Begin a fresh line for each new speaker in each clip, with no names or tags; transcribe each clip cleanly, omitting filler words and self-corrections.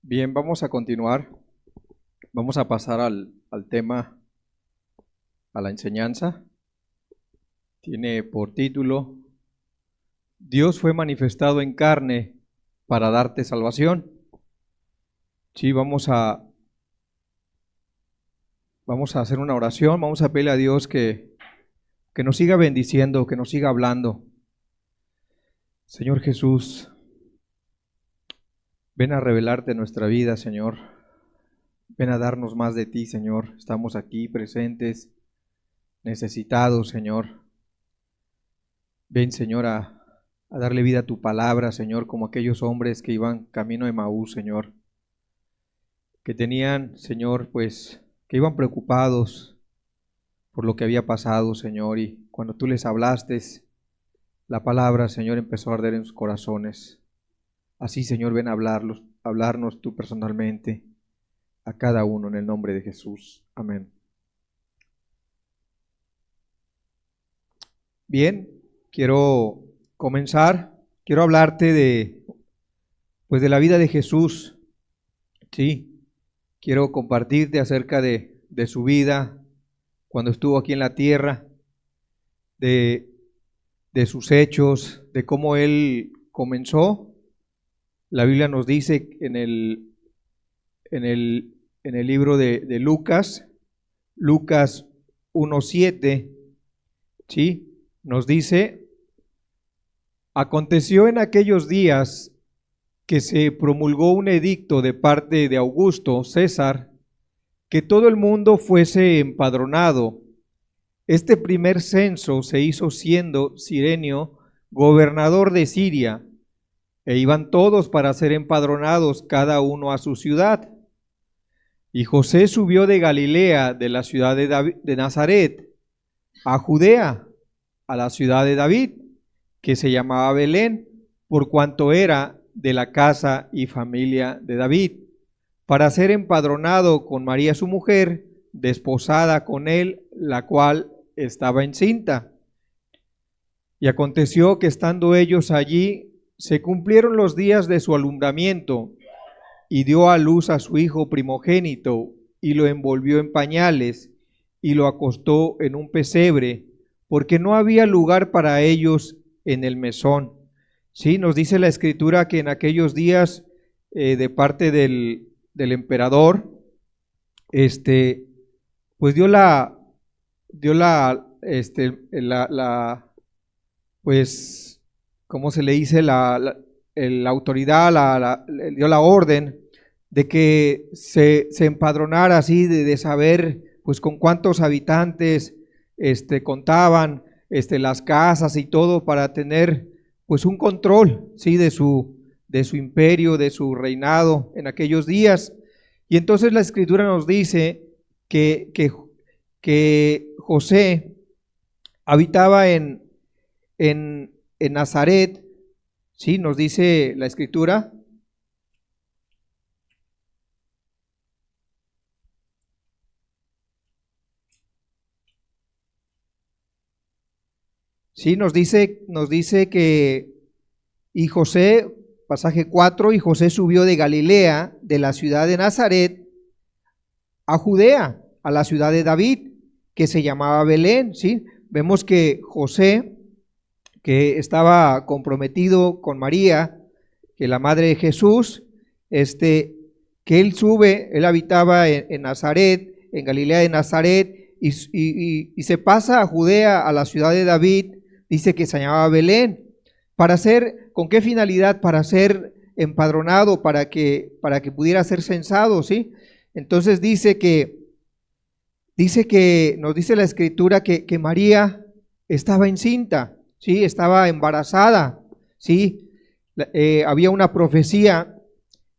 Bien, vamos a continuar. Vamos a pasar al tema, a la enseñanza. Tiene por título: Dios fue manifestado en carne para darte salvación. Sí, vamos a hacer una oración, vamos a pedirle a Dios que nos siga bendiciendo, que nos siga hablando. Señor Jesús, ven a revelarte nuestra vida, Señor. Ven a darnos más de ti, Señor. Estamos aquí presentes, necesitados, Señor. Ven, Señor, a darle vida a tu palabra, Señor, como aquellos hombres que iban camino de Emaús, Señor. Que tenían, Señor, pues, que iban preocupados por lo que había pasado, Señor. Y cuando tú les hablaste, la palabra, Señor, empezó a arder en sus corazones. Así, Señor, ven a hablarnos tú personalmente a cada uno en el nombre de Jesús. Amén. Bien, quiero comenzar. Quiero hablarte de la vida de Jesús. Sí, quiero compartirte acerca de su vida cuando estuvo aquí en la tierra, de sus hechos, de cómo Él comenzó. La Biblia nos dice en el libro de Lucas 1:7, ¿sí? Nos dice: aconteció en aquellos días que se promulgó un edicto de parte de Augusto César, que todo el mundo fuese empadronado. Este primer censo se hizo siendo Cirenio gobernador de Siria, e iban todos para ser empadronados, cada uno a su ciudad. Y José subió de Galilea, de la ciudad de Nazaret, a Judea, a la ciudad de David, que se llamaba Belén, por cuanto era de la casa y familia de David, para ser empadronado con María su mujer, desposada con él, la cual estaba encinta. Y aconteció que estando ellos allí, se cumplieron los días de su alumbramiento, y dio a luz a su hijo primogénito, y lo envolvió en pañales, y lo acostó en un pesebre, porque no había lugar para ellos en el mesón. Sí, nos dice la Escritura que en aquellos días, de parte del emperador, pues pues, ¿cómo se le dice? La autoridad dio la orden de que se empadronara así, de saber pues con cuántos habitantes contaban las casas y todo, para tener pues un control, ¿sí? de su imperio, de su reinado en aquellos días. Y entonces la Escritura nos dice que José habitaba en Nazaret, ¿sí? Nos dice la Escritura. Sí, nos dice que, y José, pasaje 4, y José subió de Galilea, de la ciudad de Nazaret, a Judea, a la ciudad de David, que se llamaba Belén, ¿sí? Vemos que José, que estaba comprometido con María, que la madre de Jesús, que él habitaba en Nazaret, en Galilea de Nazaret, y se pasa a Judea, a la ciudad de David, dice que se llamaba Belén. ¿Con qué finalidad? Para ser empadronado, para que pudiera ser censado, ¿sí? Entonces nos dice la Escritura que María estaba encinta, ¿sí? Estaba embarazada, ¿sí? Había una profecía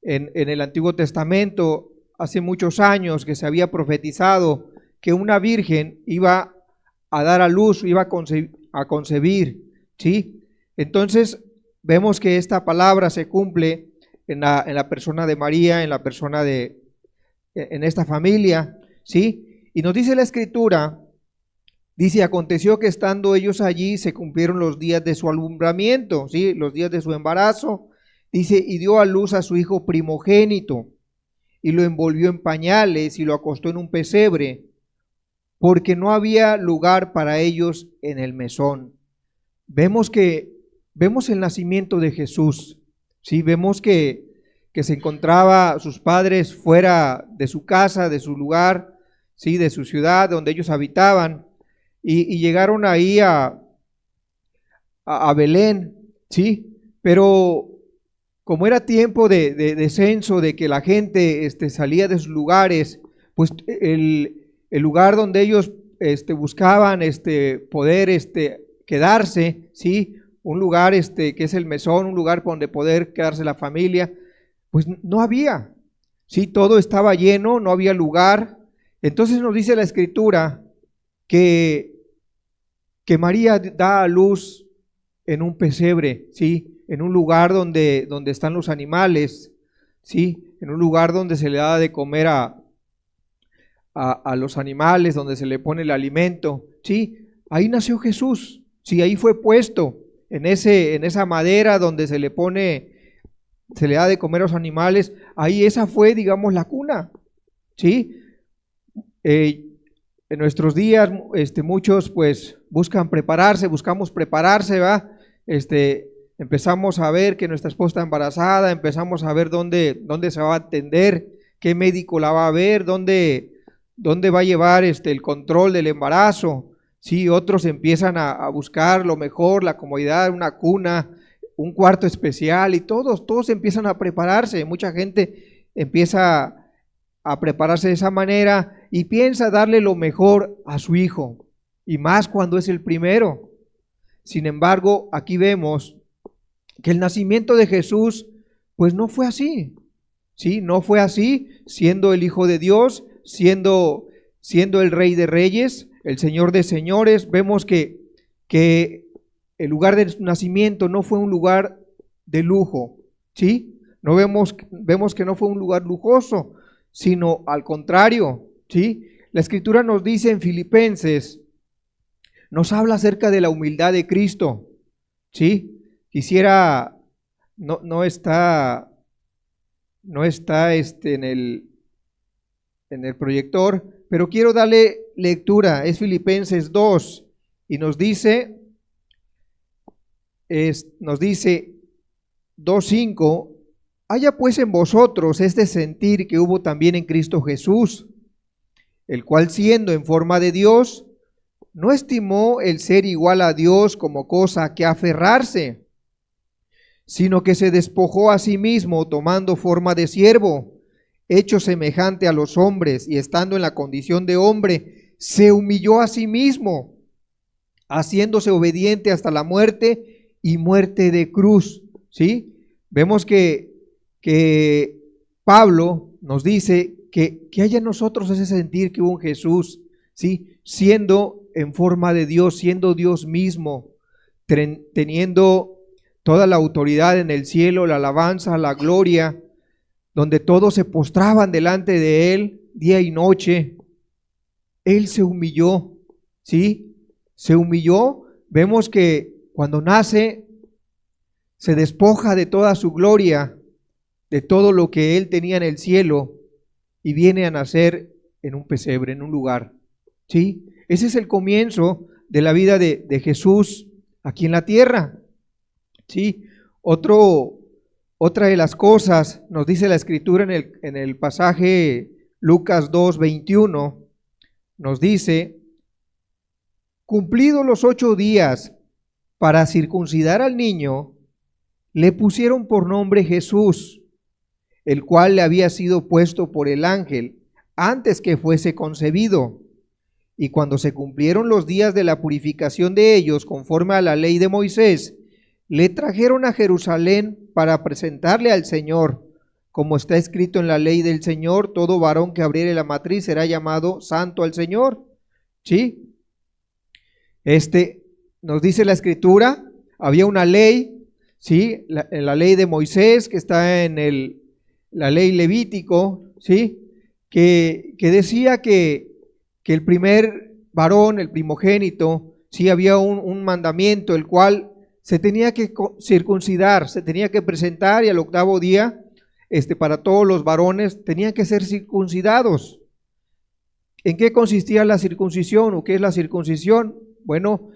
en el Antiguo Testamento hace muchos años que se había profetizado que una virgen iba a dar a luz, iba a concebir, ¿sí? Entonces vemos que esta palabra se cumple en la persona de María, en esta familia, ¿sí? Y nos dice la Escritura, dice: aconteció que estando ellos allí se cumplieron los días de su alumbramiento, ¿sí? Los días de su embarazo, dice, y dio a luz a su hijo primogénito, y lo envolvió en pañales y lo acostó en un pesebre, porque no había lugar para ellos en el mesón. Vemos el nacimiento de Jesús, ¿sí? Vemos que se encontraba sus padres fuera de su casa, de su lugar, ¿sí? De su ciudad donde ellos habitaban, y llegaron ahí a Belén, ¿sí? Pero como era tiempo de censo, de que la gente salía de sus lugares, pues el lugar donde ellos buscaban poder quedarse, ¿sí? Un lugar que es el mesón, un lugar donde poder quedarse la familia, pues no había, ¿sí? Todo estaba lleno, no había lugar. Entonces nos dice la Escritura que María da a luz en un pesebre, ¿sí? En un lugar donde están los animales, ¿sí? En un lugar donde se le da de comer a los animales, donde se le pone el alimento, ¿sí? Ahí nació Jesús, ¿sí? Ahí fue puesto en esa madera donde se le da de comer a los animales. Ahí esa fue, digamos, la cuna, ¿sí? En nuestros días, muchos pues buscamos prepararse, ¿va? Empezamos a ver que nuestra esposa está embarazada, empezamos a ver dónde se va a atender, qué médico la va a ver, dónde va a llevar el control del embarazo. Sí, otros empiezan a buscar lo mejor, la comodidad, una cuna, un cuarto especial, y todos empiezan a prepararse. Mucha gente empieza a prepararse de esa manera y piensa darle lo mejor a su hijo, y más cuando es el primero. Sin embargo, aquí vemos que el nacimiento de Jesús pues no fue así, ¿sí? No fue así, siendo el Hijo de Dios, siendo el Rey de Reyes, el Señor de Señores. Vemos que el lugar de su nacimiento no fue un lugar de lujo, ¿sí? No vemos que no fue un lugar lujoso, sino al contrario, ¿sí? La Escritura nos dice en Filipenses, nos habla acerca de la humildad de Cristo, ¿sí? Quisiera, no está en el proyector, pero quiero darle lectura. Es Filipenses 2 y nos dice 2:5, haya pues en vosotros este sentir que hubo también en Cristo Jesús, el cual siendo en forma de Dios, no estimó el ser igual a Dios como cosa a que aferrarse, sino que se despojó a sí mismo, tomando forma de siervo, hecho semejante a los hombres, y estando en la condición de hombre, se humilló a sí mismo, haciéndose obediente hasta la muerte y muerte de cruz. ¿Sí? Vemos que Pablo nos dice que haya en nosotros ese sentir que hubo en Jesús, ¿sí? Siendo en forma de Dios, siendo Dios mismo, teniendo toda la autoridad en el cielo, la alabanza, la gloria, donde todos se postraban delante de Él día y noche. Él se humilló, ¿sí? Se humilló. Vemos que cuando nace, se despoja de toda su gloria, de todo lo que Él tenía en el cielo, y viene a nacer en un pesebre, en un lugar, ¿sí? Ese es el comienzo de la vida de Jesús aquí en la tierra, ¿sí? Otra de las cosas, nos dice la Escritura en el pasaje Lucas 2:21, nos dice, cumplidos los 8 días para circuncidar al niño, le pusieron por nombre Jesús, el cual le había sido puesto por el ángel antes que fuese concebido. Y cuando se cumplieron los días de la purificación de ellos, conforme a la ley de Moisés, le trajeron a Jerusalén para presentarle al Señor, como está escrito en la ley del Señor, todo varón que abriere la matriz será llamado santo al Señor. ¿Sí? Nos dice la Escritura, había una ley, ¿sí? La ley de Moisés, que está en la ley Levítico, ¿sí? Que decía que el primer varón, el primogénito, sí, había un mandamiento, el cual se tenía que circuncidar, se tenía que presentar, y al 8º día para todos los varones, tenían que ser circuncidados. ¿En qué consistía la circuncisión o qué es la circuncisión? Bueno,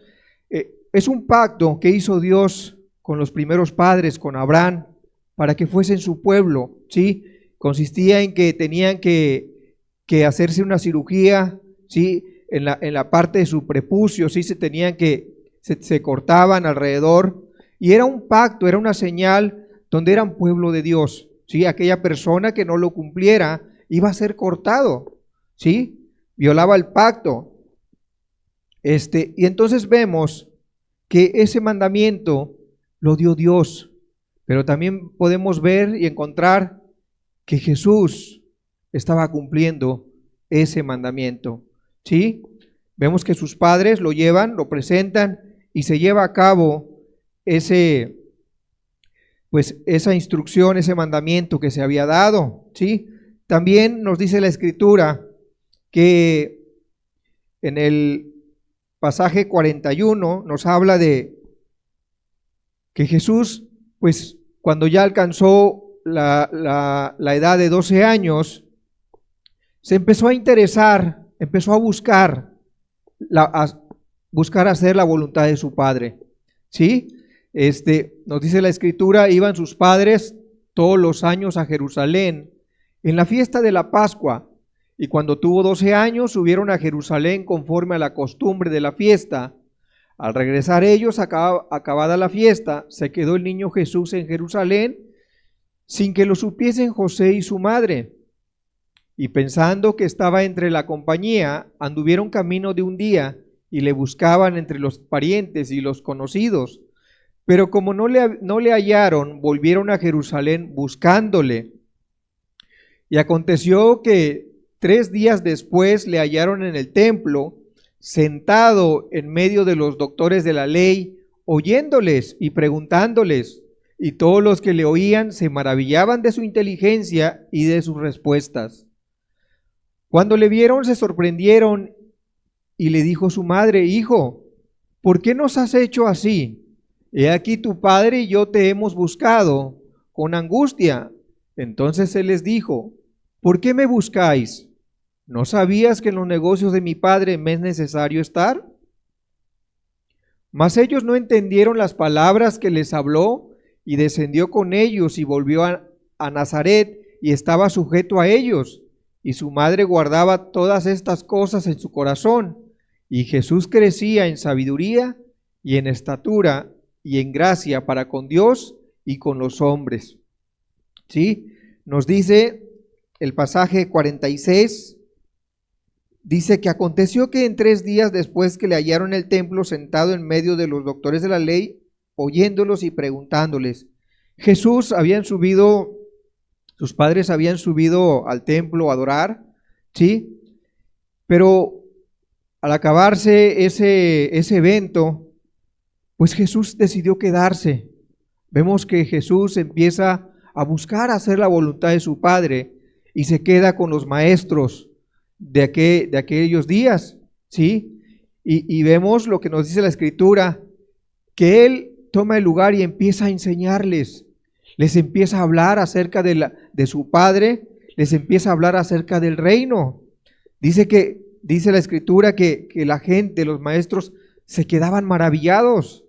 es un pacto que hizo Dios con los primeros padres, con Abraham, para que fuesen su pueblo, ¿sí? Consistía en que tenían que hacerse una cirugía, ¿sí? En la parte de su prepucio, ¿sí? Se cortaban alrededor, y era un pacto, era una señal donde eran pueblo de Dios, ¿sí? Aquella persona que no lo cumpliera iba a ser cortado, ¿sí? Violaba el pacto. Y entonces vemos que ese mandamiento lo dio Dios, pero también podemos ver y encontrar que Jesús estaba cumpliendo ese mandamiento, ¿sí? Vemos que sus padres lo llevan, lo presentan y se lleva a cabo esa instrucción, ese mandamiento que se había dado, ¿sí? También nos dice la Escritura que en el pasaje 41 nos habla de que Jesús, pues cuando ya alcanzó la edad de 12 años, se empezó a interesar, empezó a buscar hacer la voluntad de su Padre, ¿sí? Nos dice la Escritura, iban sus padres todos los años a Jerusalén en la fiesta de la Pascua, y cuando tuvo 12 años subieron a Jerusalén conforme a la costumbre de la fiesta. Al regresar ellos, acabada la fiesta, se quedó el niño Jesús en Jerusalén sin que lo supiesen José y su madre. Y pensando que estaba entre la compañía, anduvieron camino de un día y le buscaban entre los parientes y los conocidos. Pero como no le hallaron, volvieron a Jerusalén buscándole. Y aconteció que 3 días después le hallaron en el templo, sentado en medio de los doctores de la ley, oyéndoles y preguntándoles, y todos los que le oían se maravillaban de su inteligencia y de sus respuestas. Cuando le vieron se sorprendieron y le dijo su madre, hijo, ¿por qué nos has hecho así? He aquí tu padre y yo te hemos buscado con angustia. Entonces él les dijo, ¿por qué me buscáis? ¿No sabías que en los negocios de mi padre me es necesario estar? Mas ellos no entendieron las palabras que les habló, y descendió con ellos y volvió a Nazaret y estaba sujeto a ellos. Y su madre guardaba todas estas cosas en su corazón. Y Jesús crecía en sabiduría y en estatura y en gracia para con Dios y con los hombres. ¿Sí? Nos dice el pasaje 46, dice que aconteció que en 3 días después que le hallaron en el templo sentado en medio de los doctores de la ley, oyéndolos y preguntándoles. Sus padres habían subido al templo a adorar, ¿sí? Pero al acabarse ese evento, pues Jesús decidió quedarse. Vemos que Jesús empieza a buscar hacer la voluntad de su Padre y se queda con los maestros de aquellos días, ¿sí? Y vemos lo que nos dice la Escritura, que Él toma el lugar y empieza a enseñarles, les empieza a hablar acerca de su Padre, les empieza a hablar acerca del reino. Dice la Escritura que la gente, los maestros, se quedaban maravillados,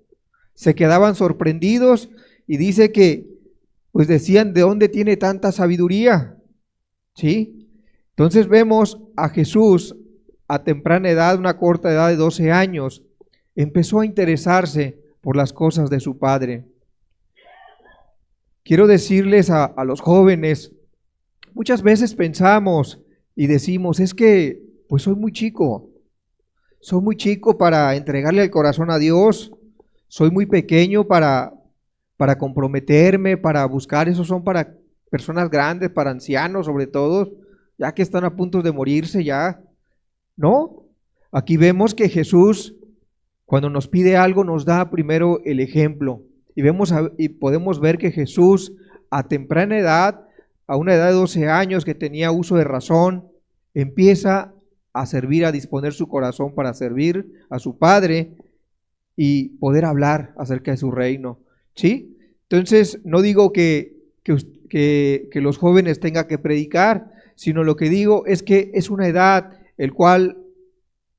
se quedaban sorprendidos, y dice que pues decían, ¿de dónde tiene tanta sabiduría? ¿Sí? Entonces vemos a Jesús a temprana edad, una corta edad de 12 años, empezó a interesarse por las cosas de su Padre. Quiero decirles a los jóvenes, muchas veces pensamos y decimos, es que pues soy muy chico para entregarle el corazón a Dios, soy muy pequeño para comprometerme, para buscar, esos son para personas grandes, para ancianos sobre todo, ya que están a punto de morirse ya. No, aquí vemos que Jesús, cuando nos pide algo, nos da primero el ejemplo. Y podemos ver que Jesús, a temprana edad, a una edad de 12 años, que tenía uso de razón, empieza a servir, a disponer su corazón para servir a su Padre y poder hablar acerca de su reino. ¿Sí? Entonces, no digo que que los jóvenes tengan que predicar, sino lo que digo es que es una edad el cual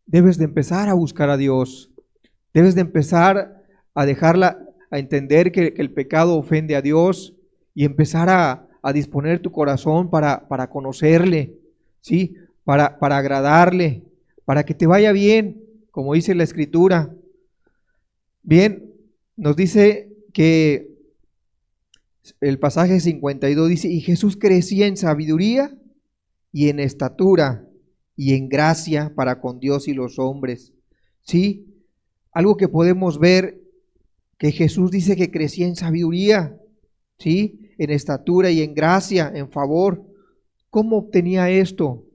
debes de empezar a buscar a Dios, debes de empezar a dejarla, a entender que el pecado ofende a Dios y empezar a disponer tu corazón para conocerle, ¿sí? Para agradarle, para que te vaya bien, como dice la Escritura. Bien, nos dice que el pasaje 52 dice, y Jesús crecía en sabiduría y en estatura y en gracia para con Dios y los hombres. ¿Sí? Algo que podemos ver, que Jesús dice que crecía en sabiduría, ¿sí? En estatura y en gracia, en favor. ¿Cómo obtenía esto?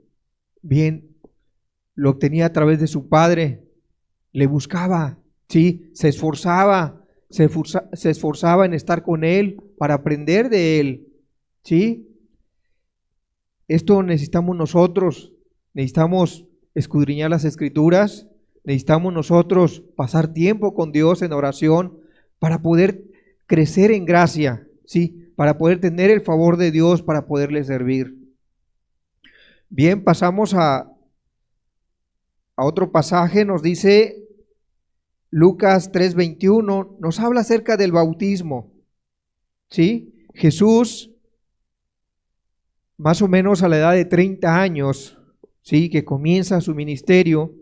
Bien, lo obtenía a través de su Padre, le buscaba, ¿sí? Se esforzaba en estar con Él para aprender de Él, ¿sí? Esto necesitamos nosotros, necesitamos escudriñar las Escrituras, necesitamos nosotros pasar tiempo con Dios en oración para poder crecer en gracia, ¿sí? Para poder tener el favor de Dios, para poderle servir. Bien, pasamos a otro pasaje, nos dice Lucas 3:21, nos habla acerca del bautismo, ¿sí? Jesús, más o menos a la edad de 30 años, ¿sí? Que comienza su ministerio,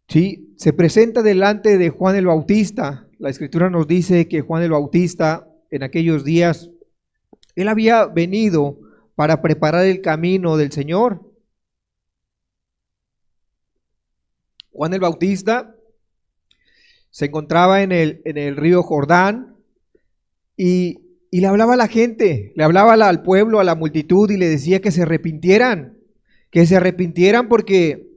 ¿sí? Se presenta delante de Juan el Bautista. La Escritura nos dice que Juan el Bautista en aquellos días, él había venido para preparar el camino del Señor. Juan el Bautista se encontraba en el río Jordán y le hablaba a la gente, le hablaba al pueblo, a la multitud y le decía que se arrepintieran porque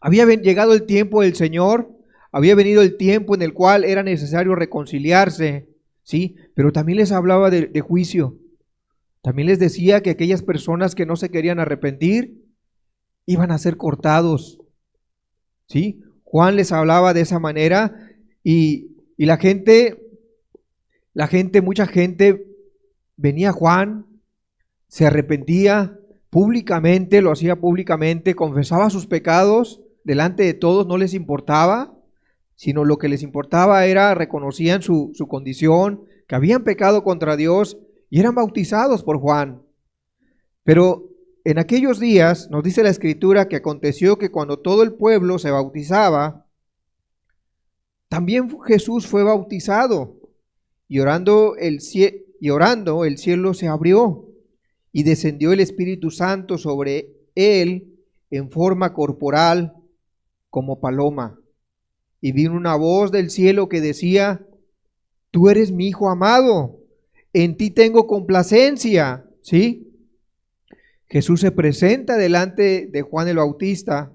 había llegado el tiempo del Señor, había venido el tiempo en el cual era necesario reconciliarse, ¿sí? Pero también les hablaba de juicio, también les decía que aquellas personas que no se querían arrepentir iban a ser cortados, ¿sí? Juan les hablaba de esa manera y mucha gente venía a Juan, se arrepentía públicamente, lo hacía públicamente, confesaba sus pecados delante de todos, no les importaba, sino lo que les importaba era, reconocían su condición, que habían pecado contra Dios y eran bautizados por Juan. Pero en aquellos días, nos dice la Escritura, que aconteció que cuando todo el pueblo se bautizaba, también Jesús fue bautizado, y orando el cielo se abrió, y descendió el Espíritu Santo sobre él en forma corporal como paloma. Y vino una voz del cielo que decía, tú eres mi Hijo amado, en ti tengo complacencia, ¿sí? Jesús se presenta delante de Juan el Bautista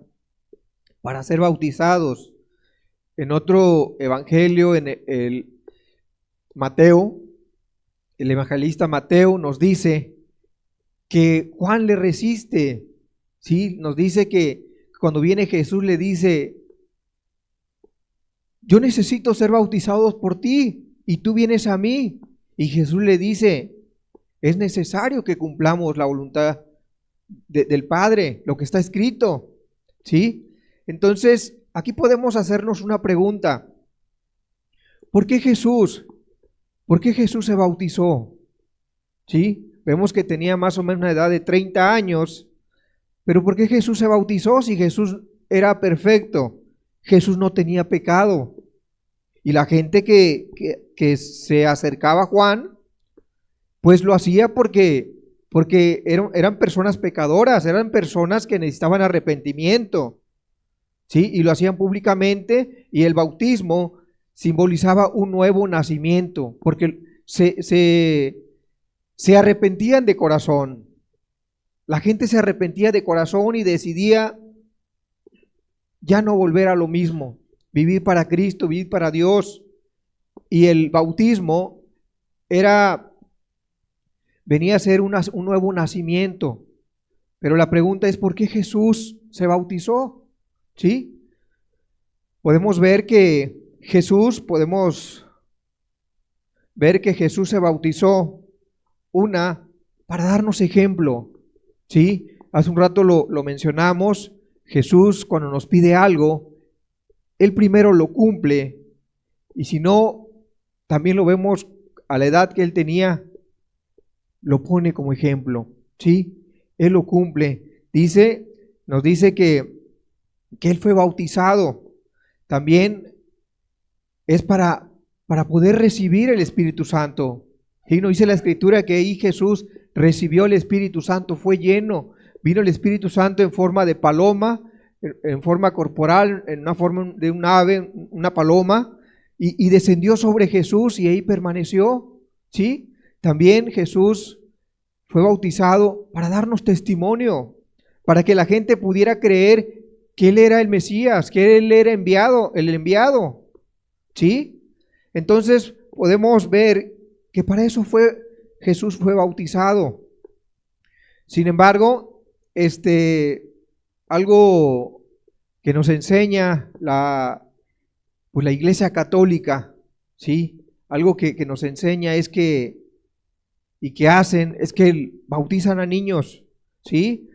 para ser bautizados. En otro evangelio, en el Mateo, el evangelista Mateo nos dice que Juan le resiste, ¿sí? Nos dice que cuando viene Jesús le dice, yo necesito ser bautizado por ti y tú vienes a mí. Y Jesús le dice, es necesario que cumplamos la voluntad del Padre, lo que está escrito, ¿sí? Entonces, aquí podemos hacernos una pregunta. ¿Por qué Jesús se bautizó? ¿Sí? Vemos que tenía más o menos una edad de 30 años, pero ¿por qué Jesús se bautizó si Jesús era perfecto? Jesús no tenía pecado. Y la gente que se acercaba a Juan, pues lo hacía porque eran personas pecadoras, eran personas que necesitaban arrepentimiento, ¿sí? Y lo hacían públicamente, y el bautismo simbolizaba un nuevo nacimiento, porque se arrepentían de corazón. La gente se arrepentía de corazón y decidía ya no volver a lo mismo, vivir para Cristo, vivir para Dios. Y el bautismo venía a ser un nuevo nacimiento. Pero la pregunta es, ¿por qué Jesús se bautizó? ¿Sí? Podemos ver que Jesús se bautizó Una, para darnos ejemplo, ¿sí? Hace un rato lo mencionamos, Jesús cuando nos pide algo, Él primero lo cumple, y si no, también lo vemos a la edad que Él tenía, lo pone como ejemplo, ¿sí? Él lo cumple. Nos dice que Él fue bautizado. También es para poder recibir el Espíritu Santo. ¿Sí? Nos dice la Escritura que ahí Jesús recibió el Espíritu Santo, fue lleno. Vino el Espíritu Santo en forma de paloma, en forma corporal, en una forma de un ave, una paloma, y descendió sobre Jesús y ahí permaneció. ¿Sí? También Jesús fue bautizado para darnos testimonio, para que la gente pudiera creer que Él era el Mesías, que Él era el enviado. ¿Sí? Entonces podemos ver que para eso Jesús fue bautizado. Sin embargo, algo que nos enseña pues la Iglesia Católica, ¿sí? Algo que nos enseña es que hacen es que bautizan a niños, ¿sí?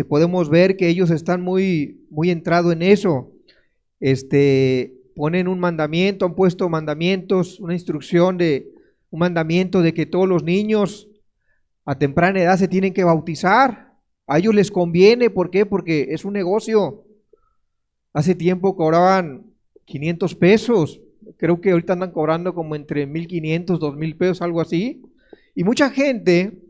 Podemos ver que ellos están muy entrados en eso. Ponen un mandamiento, han puesto mandamientos, una instrucción un mandamiento de que todos los niños a temprana edad se tienen que bautizar. A ellos les conviene, ¿por qué? Porque es un negocio. Hace tiempo cobraban 500 pesos, creo que ahorita andan cobrando como entre 1,500, 2,000 pesos, algo así. Y mucha gente,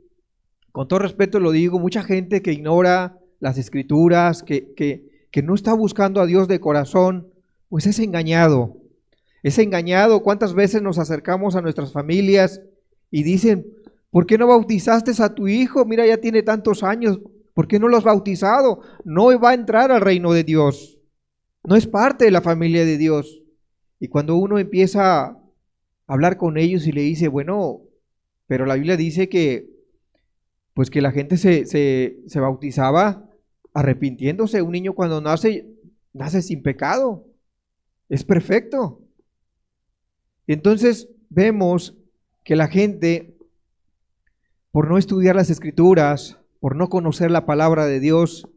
con todo respeto lo digo, mucha gente que ignora las Escrituras, que no está buscando a Dios de corazón, pues es engañado. Es engañado. ¿Cuántas veces nos acercamos a nuestras familias y dicen, ¿por qué no bautizaste a tu hijo? Mira, ya tiene tantos años, ¿por qué no lo has bautizado? No va a entrar al reino de Dios. No es parte de la familia de Dios. Y cuando uno empieza a hablar con ellos y le dice, bueno, pero la Biblia dice que pues que la gente se bautizaba arrepintiéndose. Un niño cuando nace sin pecado, es perfecto. Entonces vemos que la gente, por no estudiar las Escrituras, por no conocer la palabra de Dios,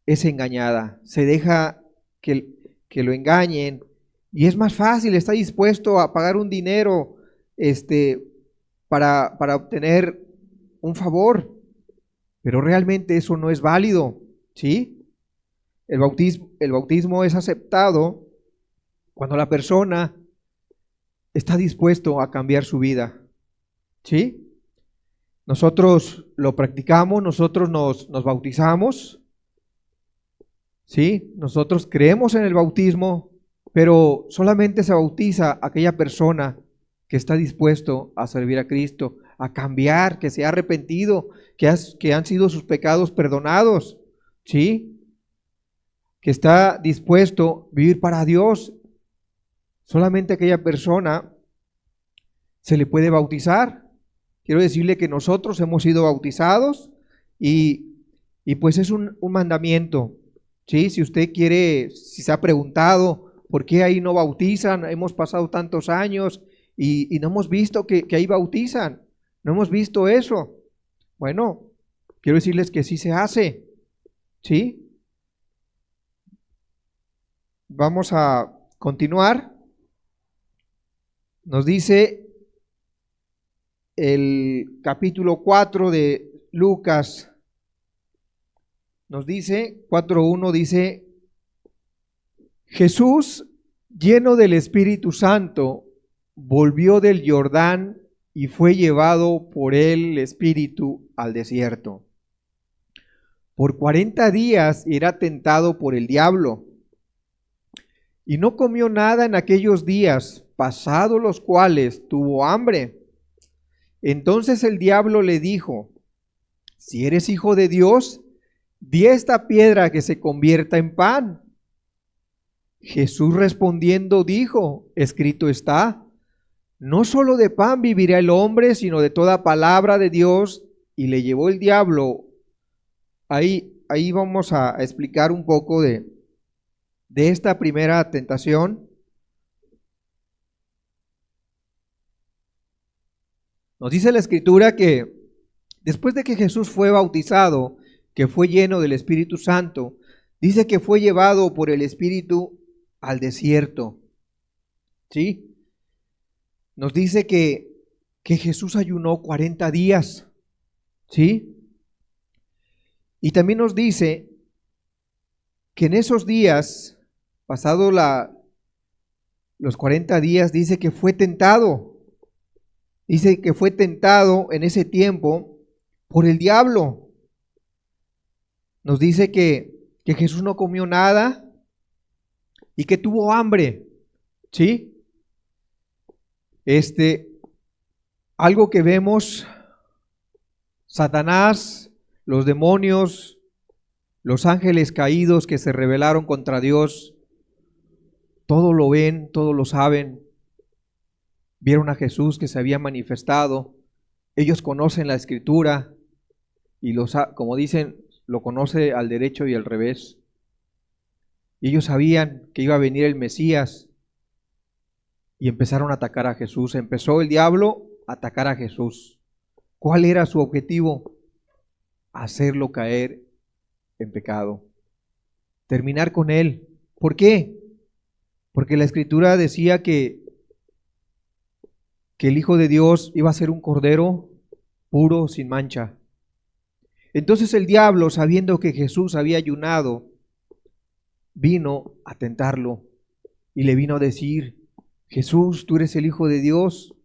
es engañada, se deja que lo engañen, y es más fácil, está dispuesto a pagar un dinero para obtener un favor, pero realmente eso no es válido, ¿sí? El bautismo es aceptado cuando la persona está dispuesto a cambiar su vida, ¿sí? Nosotros lo practicamos, nosotros nos bautizamos, ¿sí? Nosotros creemos en el bautismo, pero solamente se bautiza aquella persona que está dispuesto a servir a Cristo, a cambiar, que se ha arrepentido, que han sido sus pecados perdonados, ¿sí? Que está dispuesto a vivir para Dios. Solamente aquella persona se le puede bautizar. Quiero decirle que nosotros hemos sido bautizados y pues es un mandamiento, ¿sí? Si usted quiere, si se ha preguntado por qué ahí no bautizan, hemos pasado tantos años y no hemos visto que ahí bautizan, no hemos visto eso. Bueno, quiero decirles que sí se hace, ¿sí? Vamos a continuar. Nos dice el capítulo 4 de Lucas, nos dice, 4:1 dice, Jesús, lleno del Espíritu Santo, volvió del Jordán y fue llevado por el Espíritu al desierto. Por 40 días era tentado por el diablo, y no comió nada en aquellos días, pasados los cuales tuvo hambre. Entonces el diablo le dijo, si eres hijo de Dios, di a esta piedra que se convierta en pan. Jesús respondiendo dijo, escrito está, no solo de pan vivirá el hombre, sino de toda palabra de Dios. Y le llevó el diablo. Ahí vamos a explicar un poco de esta primera tentación. Nos dice la Escritura que después de que Jesús fue bautizado, que fue lleno del Espíritu Santo, dice que fue llevado por el Espíritu al desierto. ¿Sí? Nos dice que Jesús ayunó 40 días. ¿Sí? Y también nos dice que en esos días, pasado los 40 días, dice que fue tentado. Dice que fue tentado en ese tiempo por el diablo. Nos dice que Jesús no comió nada y que tuvo hambre. ¿Sí? Algo que vemos, Satanás, los demonios, los ángeles caídos que se rebelaron contra Dios, todo lo ven, todo lo saben. Vieron a Jesús que se había manifestado. Ellos conocen la Escritura y como dicen, lo conoce al derecho y al revés. Ellos sabían que iba a venir el Mesías y empezaron a atacar a Jesús. Empezó el diablo a atacar a Jesús. ¿Cuál era su objetivo? Hacerlo caer en pecado. Terminar con él. ¿Por qué? Porque la Escritura decía que el Hijo de Dios iba a ser un cordero puro, sin mancha. Entonces el diablo, sabiendo que Jesús había ayunado, vino a tentarlo y le vino a decir: Jesús, tú eres el Hijo de Dios.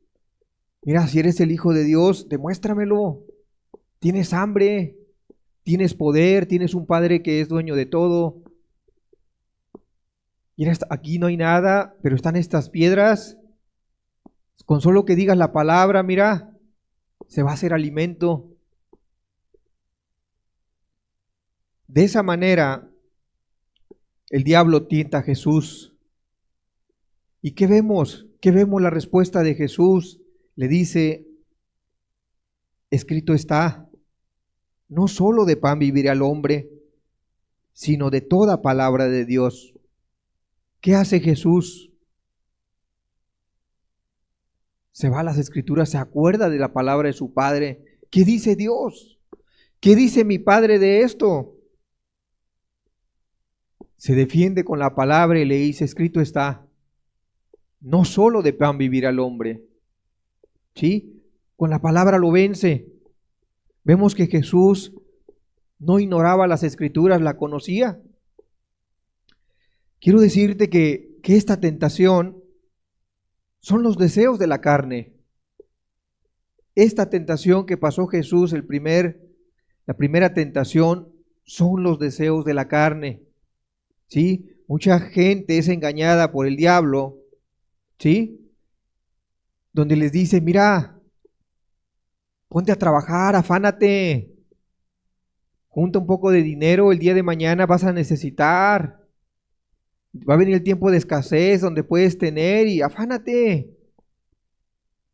Mira, si eres el Hijo de Dios, demuéstramelo. Tienes hambre, tienes poder, tienes un Padre que es dueño de todo. Mira, aquí no hay nada, pero están estas piedras. Con solo que digas la palabra, mira, se va a hacer alimento. De esa manera, el diablo tienta a Jesús. ¿Y qué vemos? ¿Qué vemos? La respuesta de Jesús le dice: escrito está, no solo de pan vivirá el hombre, sino de toda palabra de Dios. ¿Qué hace Jesús? Se va a las Escrituras, se acuerda de la palabra de su Padre. ¿Qué dice Dios? ¿Qué dice mi Padre de esto? Se defiende con la palabra y le dice: escrito está, no solo de pan vivirá el hombre. ¿Sí? Con la palabra lo vence. Vemos que Jesús no ignoraba las Escrituras, la conocía. Quiero decirte que esta tentación son los deseos de la carne. Esta tentación que pasó Jesús, la primera tentación, son los deseos de la carne. ¿Sí? Mucha gente es engañada por el diablo, ¿sí? Donde les dice: mira, ponte a trabajar, afánate, junta un poco de dinero, el día de mañana vas a necesitar. Va a venir el tiempo de escasez donde puedes tener y afánate.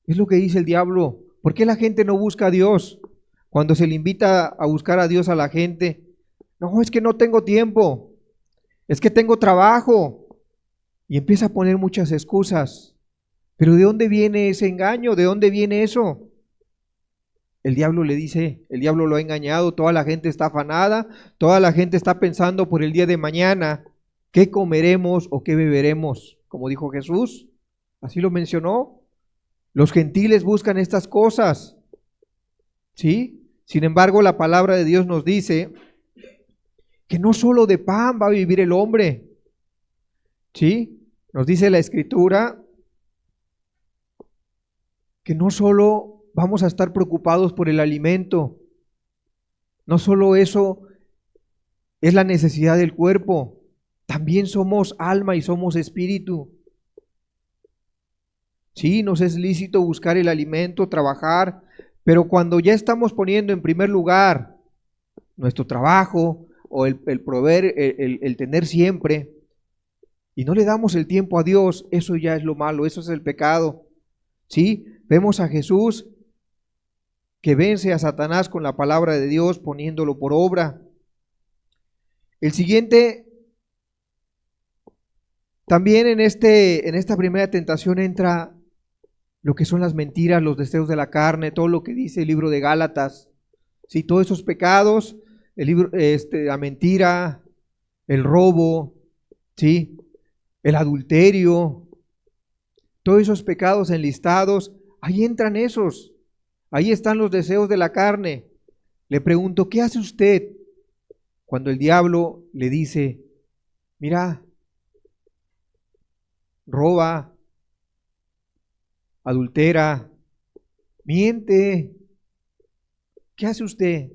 Es lo que dice el diablo. ¿Por qué la gente no busca a Dios? Cuando se le invita a buscar a Dios a la gente: no, es que no tengo tiempo, es que tengo trabajo. Y empieza a poner muchas excusas. Pero ¿de dónde viene ese engaño? ¿De dónde viene eso? El diablo le dice, el diablo lo ha engañado, toda la gente está afanada, toda la gente está pensando por el día de mañana, ¿qué comeremos o qué beberemos? Como dijo Jesús, así lo mencionó. Los gentiles buscan estas cosas, ¿sí? Sin embargo, la palabra de Dios nos dice que no solo de pan va a vivir el hombre, ¿sí? Nos dice la Escritura que no solo vamos a estar preocupados por el alimento, no solo eso es la necesidad del cuerpo, también somos alma y somos espíritu. Sí, nos es lícito buscar el alimento, trabajar, pero cuando ya estamos poniendo en primer lugar nuestro trabajo o el proveer, el tener siempre, y no le damos el tiempo a Dios, eso ya es lo malo, eso es el pecado. ¿Sí? Vemos a Jesús que vence a Satanás con la palabra de Dios, poniéndolo por obra. El siguiente, también en esta primera tentación entra lo que son las mentiras, los deseos de la carne, todo lo que dice el libro de Gálatas. Sí, todos esos pecados, el libro, la mentira, el robo, sí, el adulterio, todos esos pecados enlistados, ahí entran esos, ahí están los deseos de la carne. Le pregunto, ¿qué hace usted cuando el diablo le dice, mira, roba, adultera, miente? ¿Qué hace usted?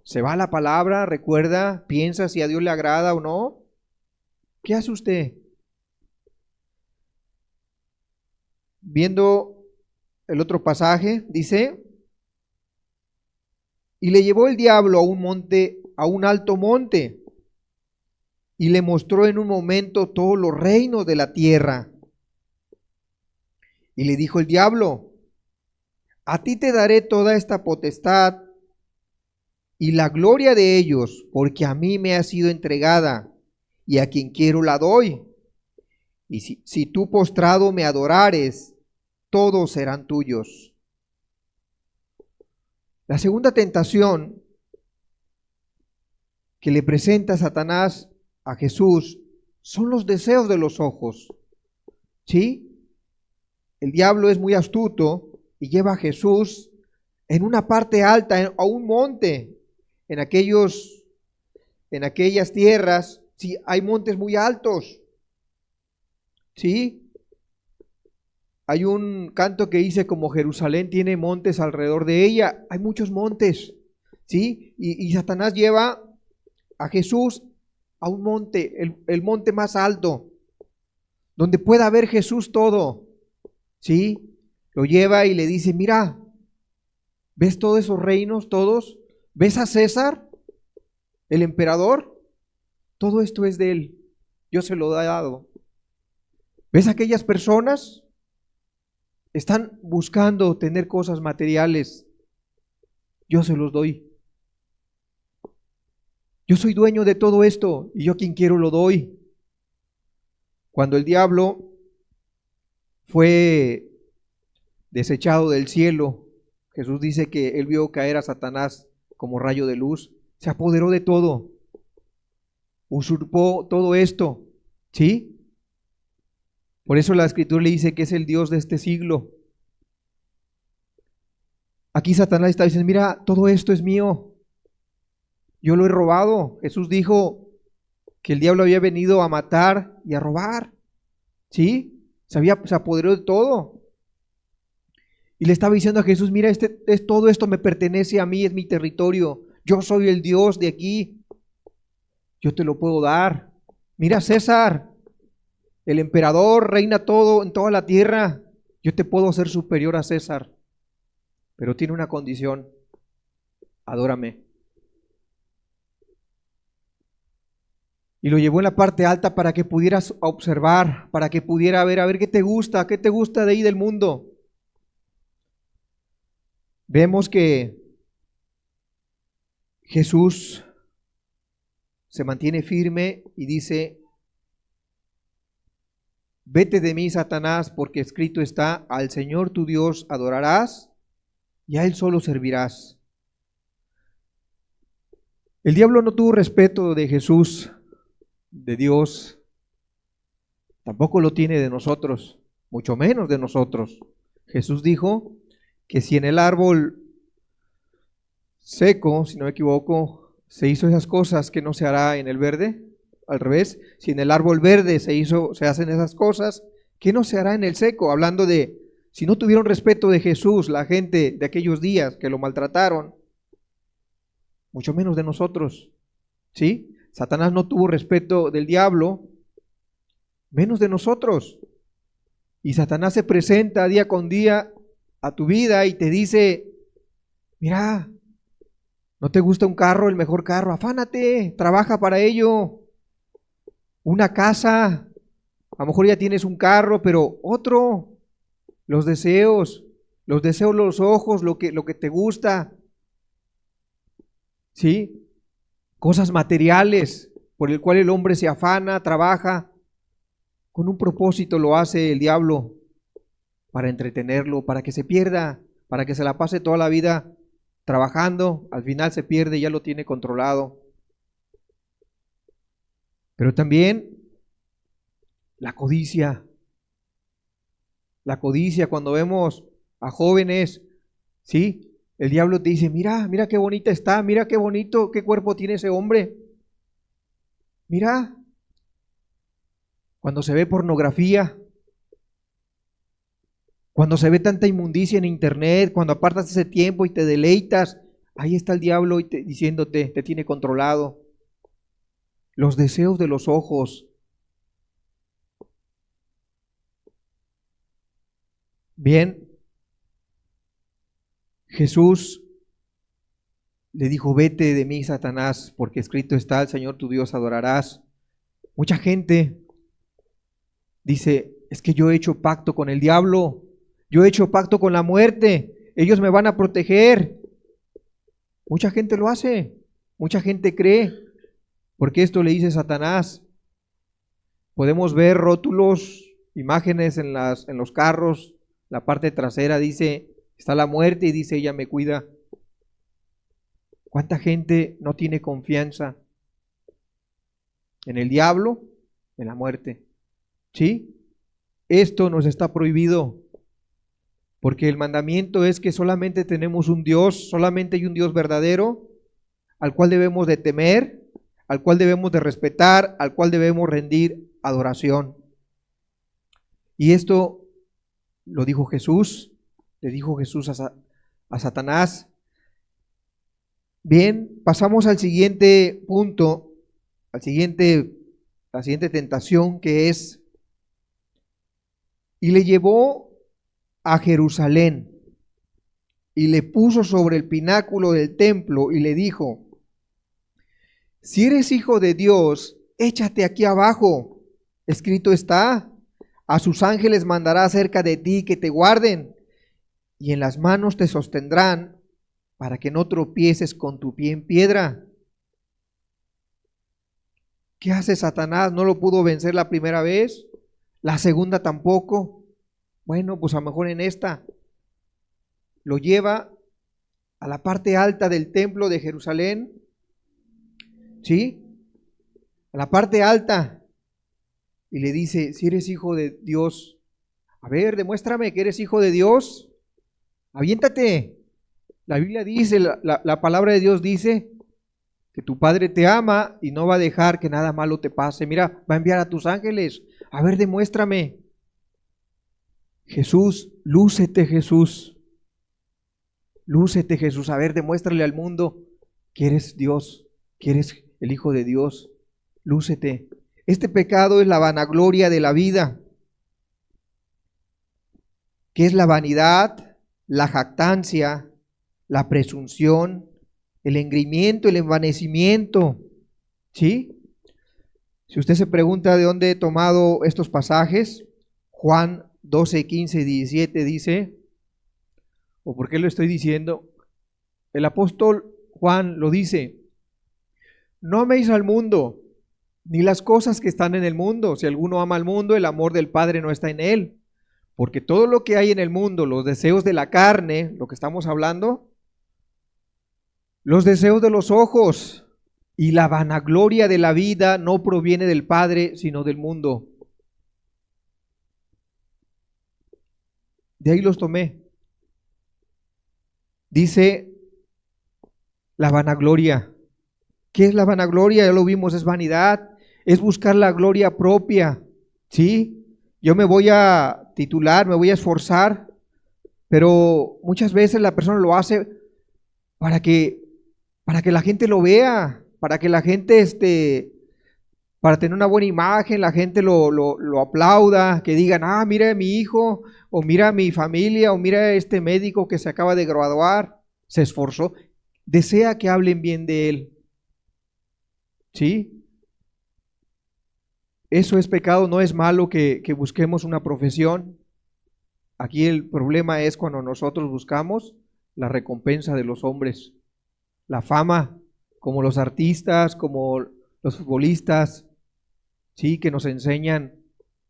¿Se va a la palabra? ¿Recuerda? ¿Piensa si a Dios le agrada o no? ¿Qué hace usted? Viendo el otro pasaje, dice, y le llevó el diablo a un monte, a un alto monte, y le mostró en un momento todos los reinos de la tierra. Y le dijo el diablo, a ti te daré toda esta potestad y la gloria de ellos, porque a mí me ha sido entregada, y a quien quiero la doy. Y si tú postrado me adorares, todos serán tuyos. La segunda tentación que le presenta Satanás a Jesús son los deseos de los ojos. ¿Sí? El diablo es muy astuto y lleva a Jesús en una parte alta, a un monte, en aquellas tierras, sí, hay montes muy altos. ¿Sí? Hay un canto que dice, como Jerusalén tiene montes alrededor de ella, hay muchos montes. ¿Sí? Y Satanás lleva a Jesús a un monte, el monte más alto, donde pueda ver Jesús todo. ¿Sí? Lo lleva y le dice, mira, ¿ves todos esos reinos, todos? ¿Ves a César, el emperador? Todo esto es de él, yo se lo he dado. ¿Ves aquellas personas? Están buscando tener cosas materiales, yo se los doy. Yo soy dueño de todo esto y yo quien quiero lo doy. Cuando el diablo fue desechado del cielo, Jesús dice que él vio caer a Satanás como rayo de luz, se apoderó de todo, usurpó todo esto, ¿sí? Por eso la Escritura le dice que es el Dios de este siglo. Aquí Satanás está diciendo, mira, todo esto es mío, yo lo he robado. Jesús dijo que el diablo había venido a matar y a robar, ¿sí? Se apoderó de todo. Y le estaba diciendo a Jesús, mira, todo esto me pertenece a mí, es mi territorio. Yo soy el Dios de aquí. Yo te lo puedo dar. Mira, César, el emperador, reina todo en toda la tierra. Yo te puedo hacer superior a César. Pero tiene una condición. Adórame. Y lo llevó en la parte alta para que pudieras observar, para que pudiera ver, a ver qué te gusta de ahí del mundo. Vemos que Jesús se mantiene firme y dice, vete de mí, Satanás, porque escrito está, al Señor tu Dios adorarás y a Él solo servirás. El diablo no tuvo respeto de Jesús, de Dios, tampoco lo tiene de nosotros, mucho menos de nosotros. Jesús dijo que si en el árbol seco, si no me equivoco, se hizo esas cosas, que no se hará en el verde. Al revés, si en el árbol verde se hacen esas cosas, ¿qué no se hará en el seco? Hablando de, si no tuvieron respeto de Jesús, la gente de aquellos días que lo maltrataron, mucho menos de nosotros, ¿sí? Satanás no tuvo respeto del diablo, menos de nosotros. Y Satanás se presenta día con día a tu vida y te dice, mira, ¿no te gusta un carro, el mejor carro? Afánate, trabaja para ello. Una casa, a lo mejor ya tienes un carro, pero otro, los deseos de los ojos, lo que te gusta, ¿sí? Cosas materiales por el cual el hombre se afana, trabaja, con un propósito lo hace el diablo. para entretenerlo, para que se pierda, para que se la pase toda la vida trabajando, al final se pierde y ya lo tiene controlado. Pero también la codicia cuando vemos a jóvenes, ¿sí? El diablo te dice, mira, mira qué bonita está, mira qué bonito, qué cuerpo tiene ese hombre. Mira, cuando se ve pornografía, cuando se ve tanta inmundicia en internet, cuando apartas ese tiempo y te deleitas, ahí está el diablo diciéndote, te tiene controlado. Los deseos de los ojos. Bien, Jesús le dijo, vete de mí, Satanás, porque escrito está, al Señor tu Dios adorarás. Mucha gente dice, es que yo he hecho pacto con el diablo, yo he hecho pacto con la muerte, ellos me van a proteger. Mucha gente lo hace, mucha gente cree, porque esto le dice Satanás. Podemos ver rótulos, imágenes en los carros, la parte trasera dice, está la muerte y dice, ella me cuida. ¿Cuánta gente no tiene confianza en el diablo, en la muerte? ¿Sí? Esto nos está prohibido, porque el mandamiento es que solamente tenemos un Dios, solamente hay un Dios verdadero, al cual debemos de temer, al cual debemos de respetar, al cual debemos rendir adoración. Y esto lo dijo Jesús, le dijo Jesús a Satanás. Bien, pasamos al siguiente punto, la siguiente tentación, que es, y le llevó a Jerusalén y le puso sobre el pináculo del templo y le dijo, si eres hijo de Dios, échate aquí abajo, escrito está, a sus ángeles mandará cerca de ti que te guarden, y en las manos te sostendrán para que no tropieces con tu pie en piedra. ¿Qué hace Satanás? ¿No lo pudo vencer la primera vez? ¿La segunda tampoco? Bueno, pues a lo mejor en esta lo lleva a la parte alta del templo de Jerusalén, ¿sí? A la parte alta, y le dice, si eres hijo de Dios, a ver, demuéstrame que eres hijo de Dios, aviéntate. La Biblia dice, la palabra de Dios dice que tu Padre te ama y no va a dejar que nada malo te pase. Mira, va a enviar a tus ángeles. A ver, demuéstrame. Jesús, lúcete Jesús. Lúcete Jesús. A ver, demuéstrale al mundo que eres Dios, que eres el Hijo de Dios. Lúcete. Este pecado es la vanagloria de la vida. ¿Qué es la vanidad? La jactancia, la presunción, el engreimiento, el envanecimiento. ¿Sí? Si usted se pregunta de dónde he tomado estos pasajes, Juan 12, 15 y 17 dice, ¿o por qué lo estoy diciendo? El apóstol Juan lo dice, no améis al mundo, ni las cosas que están en el mundo. Si alguno ama al mundo, el amor del Padre no está en él. Porque todo lo que hay en el mundo, los deseos de la carne, lo que estamos hablando, los deseos de los ojos y la vanagloria de la vida no proviene del Padre, sino del mundo. De ahí los tomé. Dice la vanagloria. ¿Qué es la vanagloria? Ya lo vimos, es vanidad, es buscar la gloria propia. ¿Sí? Yo me voy a titular, me voy a esforzar, pero muchas veces la persona lo hace para que la gente lo vea, para que la gente, para tener una buena imagen, la gente lo aplauda, que digan, ah, mira mi hijo, o mira mi familia, o mira este médico que se acaba de graduar, se esforzó, desea que hablen bien de él. ¿Sí? Eso es pecado, no es malo que busquemos una profesión. Aquí el problema es cuando nosotros buscamos la recompensa de los hombres, la fama, como los artistas, como los futbolistas, sí, que nos enseñan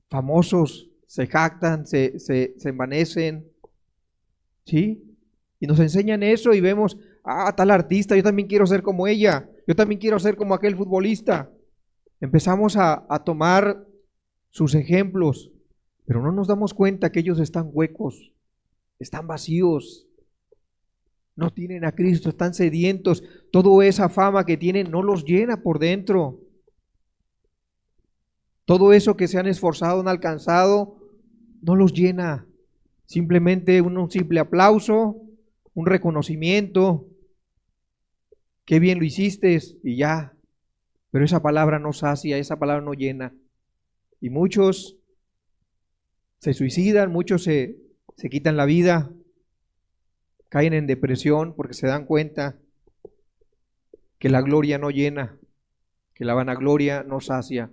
famosos, se jactan, se envanecen, ¿sí? Y nos enseñan eso y vemos, tal artista, yo también quiero ser como ella, yo también quiero ser como aquel futbolista. Empezamos a tomar sus ejemplos, pero no nos damos cuenta que ellos están huecos, están vacíos, no tienen a Cristo, están sedientos. Toda esa fama que tienen no los llena por dentro. Todo eso que se han esforzado, han alcanzado, no los llena. Simplemente un simple aplauso, un reconocimiento, qué bien lo hiciste y ya. Pero esa palabra no sacia, esa palabra no llena. Y muchos se suicidan, muchos se quitan la vida, caen en depresión porque se dan cuenta que la gloria no llena, que la vanagloria no sacia.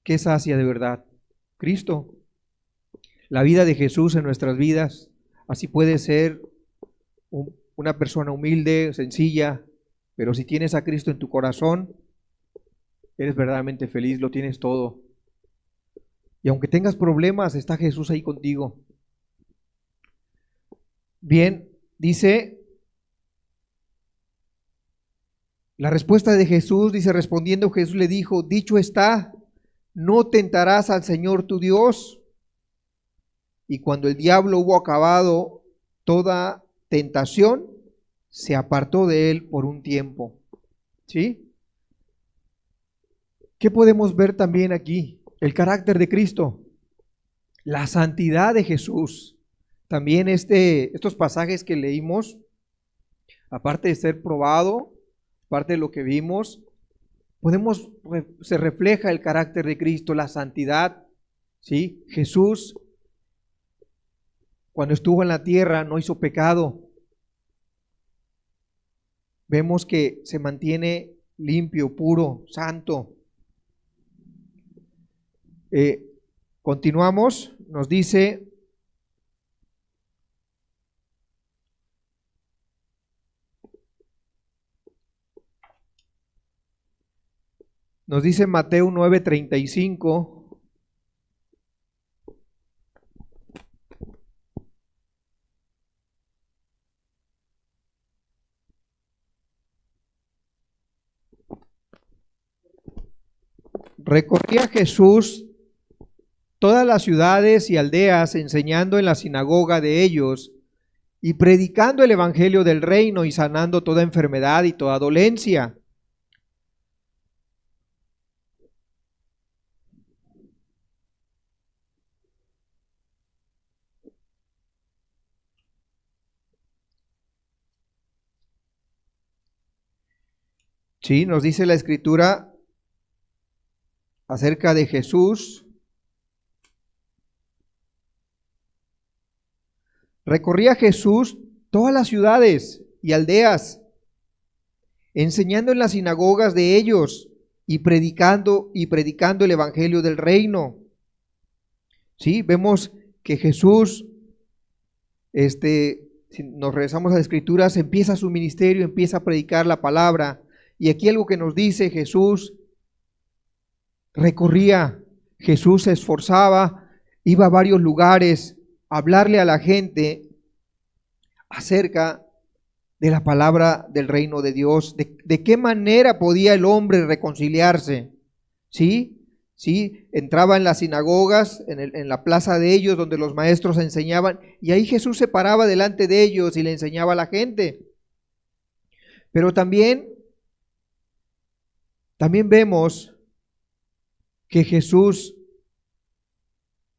¿Qué sacia de verdad? Cristo. La vida de Jesús en nuestras vidas. Así puede ser una persona humilde, sencilla, pero si tienes a Cristo en tu corazón, eres verdaderamente feliz, lo tienes todo. Y aunque tengas problemas, está Jesús ahí contigo. Bien, dice, la respuesta de Jesús, dice, respondiendo Jesús le dijo, dicho está, no tentarás al Señor tu Dios. Y cuando el diablo hubo acabado toda tentación, se apartó de él por un tiempo. ¿Sí? ¿Qué podemos ver también aquí? El carácter de Cristo, la santidad de Jesús. También estos pasajes que leímos, aparte de ser probado, aparte de lo que vimos, se refleja el carácter de Cristo, la santidad. ¿Sí? Jesús, cuando estuvo en la tierra, no hizo pecado. Vemos que se mantiene limpio, puro, santo. Continuamos, nos dice, Mateo 9:35, recorría Jesús todas las ciudades y aldeas, enseñando en la sinagoga de ellos y predicando el evangelio del reino y sanando toda enfermedad y toda dolencia. Sí, nos dice la Escritura acerca de Jesús. Recorría Jesús todas las ciudades y aldeas, enseñando en las sinagogas de ellos y predicando el evangelio del reino. Sí, vemos que Jesús, si nos regresamos a las Escrituras, empieza su ministerio, empieza a predicar la palabra. Y aquí algo que nos dice, Jesús recorría, Jesús se esforzaba, iba a varios lugares a hablarle a la gente acerca de la palabra del reino de Dios, de qué manera podía el hombre reconciliarse. ¿Sí? ¿Sí? Entraba en las sinagogas, en la plaza de ellos, donde los maestros enseñaban, y ahí Jesús se paraba delante de ellos y le enseñaba a la gente. Pero también vemos que Jesús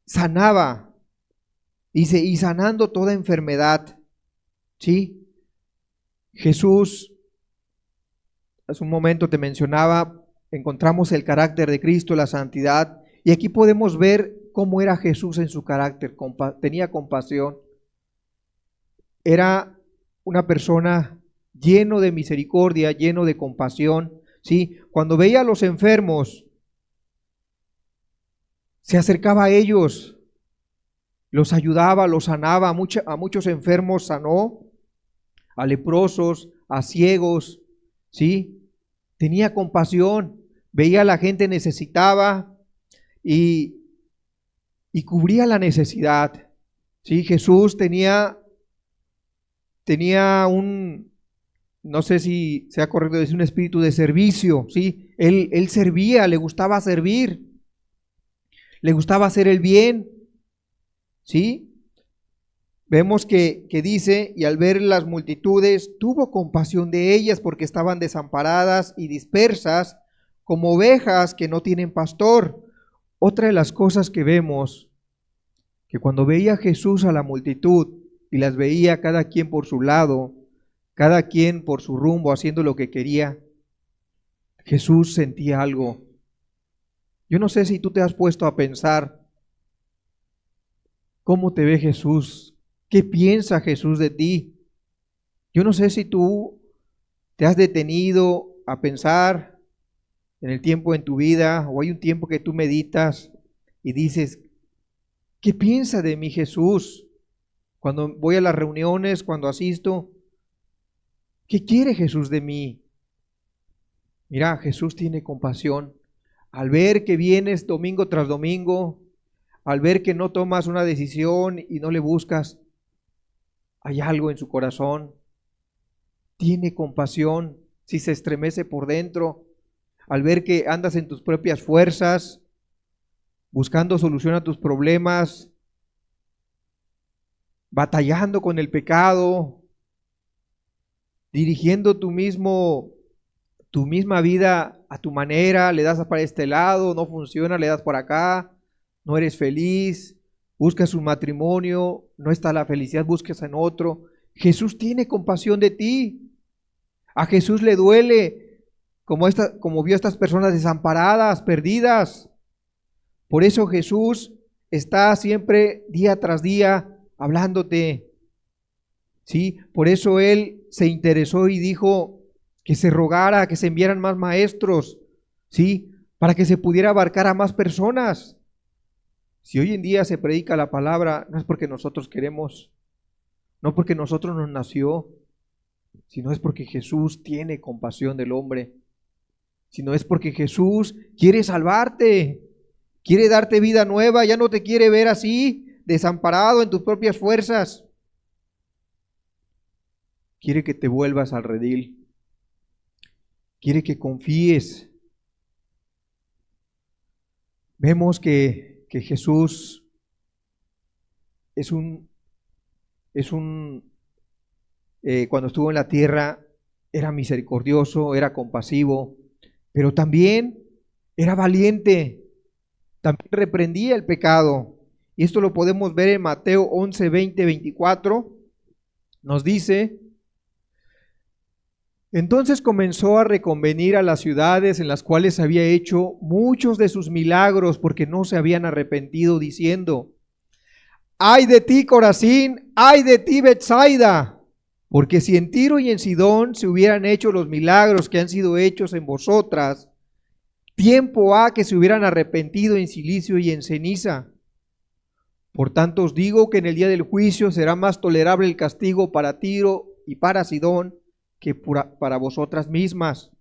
sanaba, dice, y sanando toda enfermedad. ¿Sí? Jesús, hace un momento te mencionaba, encontramos el carácter de Cristo, la santidad, y aquí podemos ver cómo era Jesús en su carácter. Tenía compasión, era una persona lleno de misericordia, lleno de compasión. ¿Sí? Cuando veía a los enfermos, se acercaba a ellos, los ayudaba, los sanaba. A muchos enfermos sanó, a leprosos, a ciegos. ¿Sí? Tenía compasión, veía a la gente necesitaba y y cubría la necesidad. Sí, Jesús tenía un, no sé si sea correcto decir, un espíritu de servicio, ¿sí? Él servía, le gustaba servir, le gustaba hacer el bien, ¿sí? Vemos que dice, y al ver las multitudes, tuvo compasión de ellas porque estaban desamparadas y dispersas como ovejas que no tienen pastor. Otra de las cosas que vemos, que cuando veía Jesús a la multitud y las veía cada quien por su lado, cada quien por su rumbo, haciendo lo que quería, Jesús sentía algo. Yo no sé si tú te has puesto a pensar cómo te ve Jesús, qué piensa Jesús de ti. Yo no sé si tú te has detenido a pensar en el tiempo en tu vida, o hay un tiempo que tú meditas y dices, ¿qué piensa de mí Jesús? Cuando voy a las reuniones, cuando asisto, ¿qué quiere Jesús de mí? Mira, Jesús tiene compasión. Al ver que vienes domingo tras domingo, al ver que no tomas una decisión y no le buscas, hay algo en su corazón. Tiene compasión, si se estremece por dentro, al ver que andas en tus propias fuerzas, buscando solución a tus problemas, batallando con el pecado, dirigiendo tu misma vida a tu manera, le das para este lado, no funciona, le das por acá, no eres feliz, buscas un matrimonio, no está la felicidad, buscas en otro. Jesús tiene compasión de ti. A Jesús le duele como vio a estas personas desamparadas, perdidas. Por eso Jesús está siempre día tras día hablándote. ¿Sí? Por eso Él se interesó y dijo que se rogara, que se enviaran más maestros, ¿sí? Para que se pudiera abarcar a más personas. Si hoy en día se predica la palabra, no es porque nosotros queremos, no porque nosotros nos nació, sino es porque Jesús tiene compasión del hombre, sino es porque Jesús quiere salvarte, quiere darte vida nueva, ya no te quiere ver así, desamparado en tus propias fuerzas. Quiere que te vuelvas al redil. Quiere que confíes. Vemos que Jesús cuando estuvo en la tierra, era misericordioso, era compasivo, pero también era valiente, también reprendía el pecado. Y esto lo podemos ver en Mateo 11, 20, 24. Nos dice: entonces comenzó a reconvenir a las ciudades en las cuales había hecho muchos de sus milagros, porque no se habían arrepentido, diciendo: ¡ay de ti, Corazín! ¡Ay de ti, Betsaida! Porque si en Tiro y en Sidón se hubieran hecho los milagros que han sido hechos en vosotras, tiempo ha que se hubieran arrepentido en silicio y en ceniza. Por tanto os digo que en el día del juicio será más tolerable el castigo para Tiro y para Sidón que para vosotras mismas.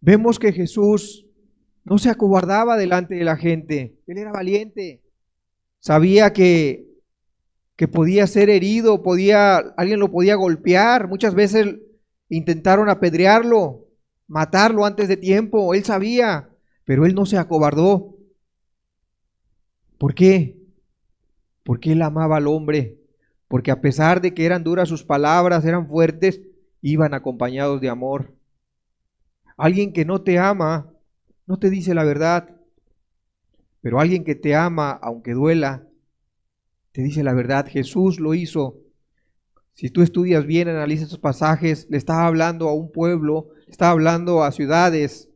Vemos que Jesús no se acobardaba delante de la gente. Él era valiente. Sabía que podía ser herido, alguien lo podía golpear. Muchas veces intentaron apedrearlo, matarlo antes de tiempo. Él sabía, pero él no se acobardó. ¿Por qué? Porque él amaba al hombre. Porque a pesar de que eran duras sus palabras, eran fuertes, iban acompañados de amor. Alguien que no te ama, no te dice la verdad. Pero alguien que te ama, aunque duela, te dice la verdad. Jesús lo hizo. Si tú estudias bien, analizas estos pasajes, le estaba hablando a un pueblo, le estaba hablando a ciudades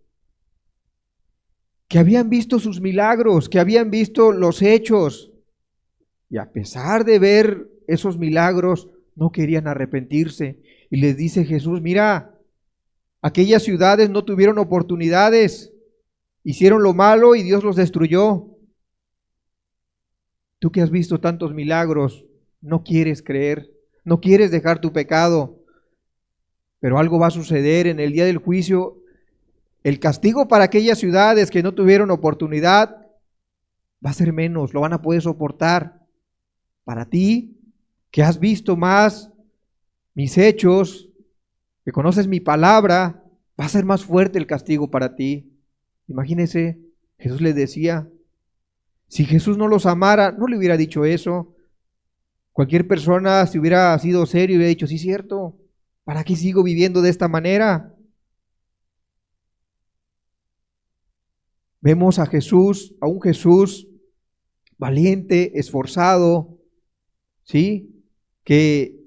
que habían visto sus milagros, que habían visto los hechos. Y a pesar de ver esos milagros, no querían arrepentirse. Y les dice Jesús: mira, aquellas ciudades no tuvieron oportunidades, hicieron lo malo y Dios los destruyó. Tú que has visto tantos milagros, no quieres creer, no quieres dejar tu pecado, pero algo va a suceder en el día del juicio. El castigo para aquellas ciudades que no tuvieron oportunidad va a ser menos, lo van a poder soportar. Para ti, que has visto más mis hechos, que conoces mi palabra, va a ser más fuerte el castigo para ti. Imagínese, Jesús les decía, si Jesús no los amara, no le hubiera dicho eso. Cualquier persona, si hubiera sido serio, hubiera dicho, sí, cierto, ¿para qué sigo viviendo de esta manera? Vemos a Jesús, a un Jesús valiente, esforzado, ¿sí? Que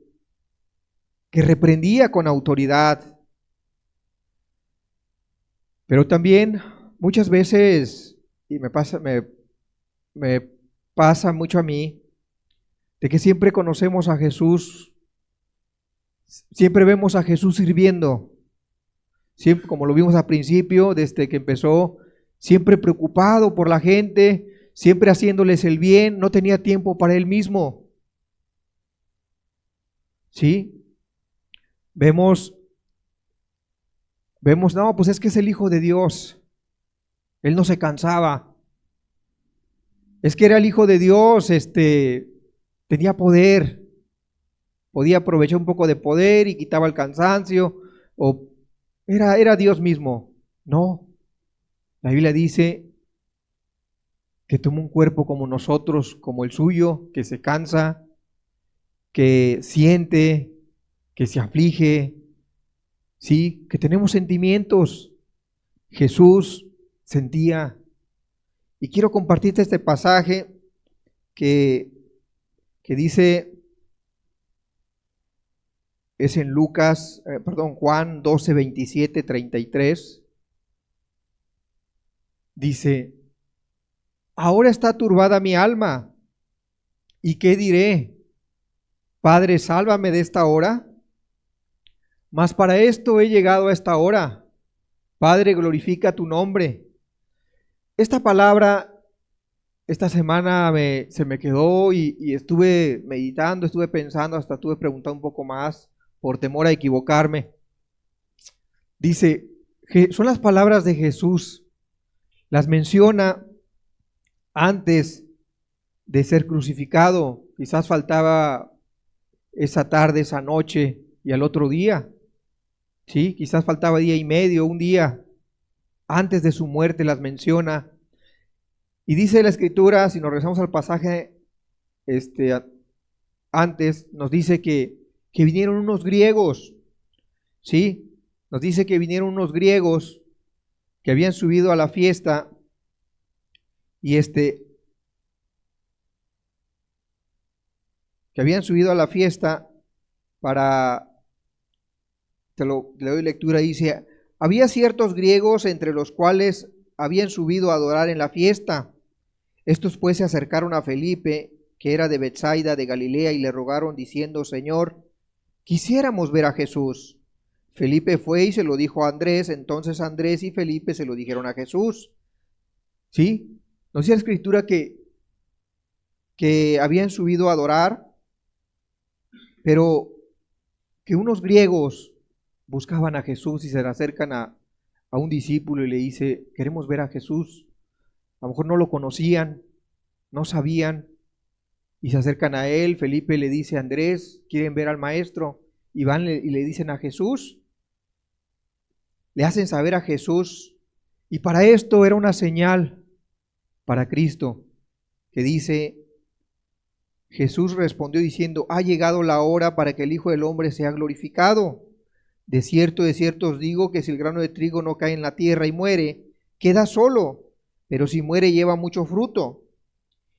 reprendía con autoridad. Pero también muchas veces, y me pasa mucho a mí, de que siempre conocemos a Jesús, siempre vemos a Jesús sirviendo, siempre, como lo vimos al principio, desde que empezó, siempre preocupado por la gente, siempre haciéndoles el bien, no tenía tiempo para él mismo. ¿Sí? Vemos, no, pues es que es el Hijo de Dios. Él no se cansaba. Es que era el Hijo de Dios, tenía poder. Podía aprovechar un poco de poder y quitaba el cansancio. O era Dios mismo. No. La Biblia dice que toma un cuerpo como nosotros, como el suyo, que se cansa, que siente, que se aflige, sí, que tenemos sentimientos. Jesús sentía. Y quiero compartirte este pasaje que dice, es en Juan 12, 27, 33. Dice, ahora está turbada mi alma, ¿y qué diré? Padre, sálvame de esta hora. Mas para esto he llegado a esta hora. Padre, glorifica tu nombre. Esta palabra, esta semana se me quedó y estuve meditando, estuve pensando, hasta estuve preguntando un poco más por temor a equivocarme. Dice, son las palabras de Jesús, las menciona antes de ser crucificado. Quizás faltaba esa tarde, esa noche y al otro día. Sí, quizás faltaba día y medio, un día antes de su muerte las menciona. Y dice la Escritura, si nos regresamos al pasaje antes, nos dice que vinieron unos griegos, ¿sí? Nos dice que vinieron unos griegos que habían subido a la fiesta y que habían subido a la fiesta para, le doy lectura, dice, había ciertos griegos entre los cuales habían subido a adorar en la fiesta. Estos pues se acercaron a Felipe, que era de Betsaida de Galilea, y le rogaron diciendo, Señor, quisiéramos ver a Jesús. Felipe fue y se lo dijo a Andrés, entonces Andrés y Felipe se lo dijeron a Jesús. ¿Sí? Nos dice la Escritura que habían subido a adorar, pero que unos griegos buscaban a Jesús y se le acercan a un discípulo y le dice, queremos ver a Jesús. A lo mejor no lo conocían, no sabían, y se acercan a él. Felipe le dice a Andrés, quieren ver al maestro, y van y le dicen a Jesús, le hacen saber a Jesús, y para esto era una señal para Cristo, que dice, Jesús respondió diciendo, ha llegado la hora para que el Hijo del Hombre sea glorificado. De cierto os digo que si el grano de trigo no cae en la tierra y muere, queda solo, pero si muere lleva mucho fruto.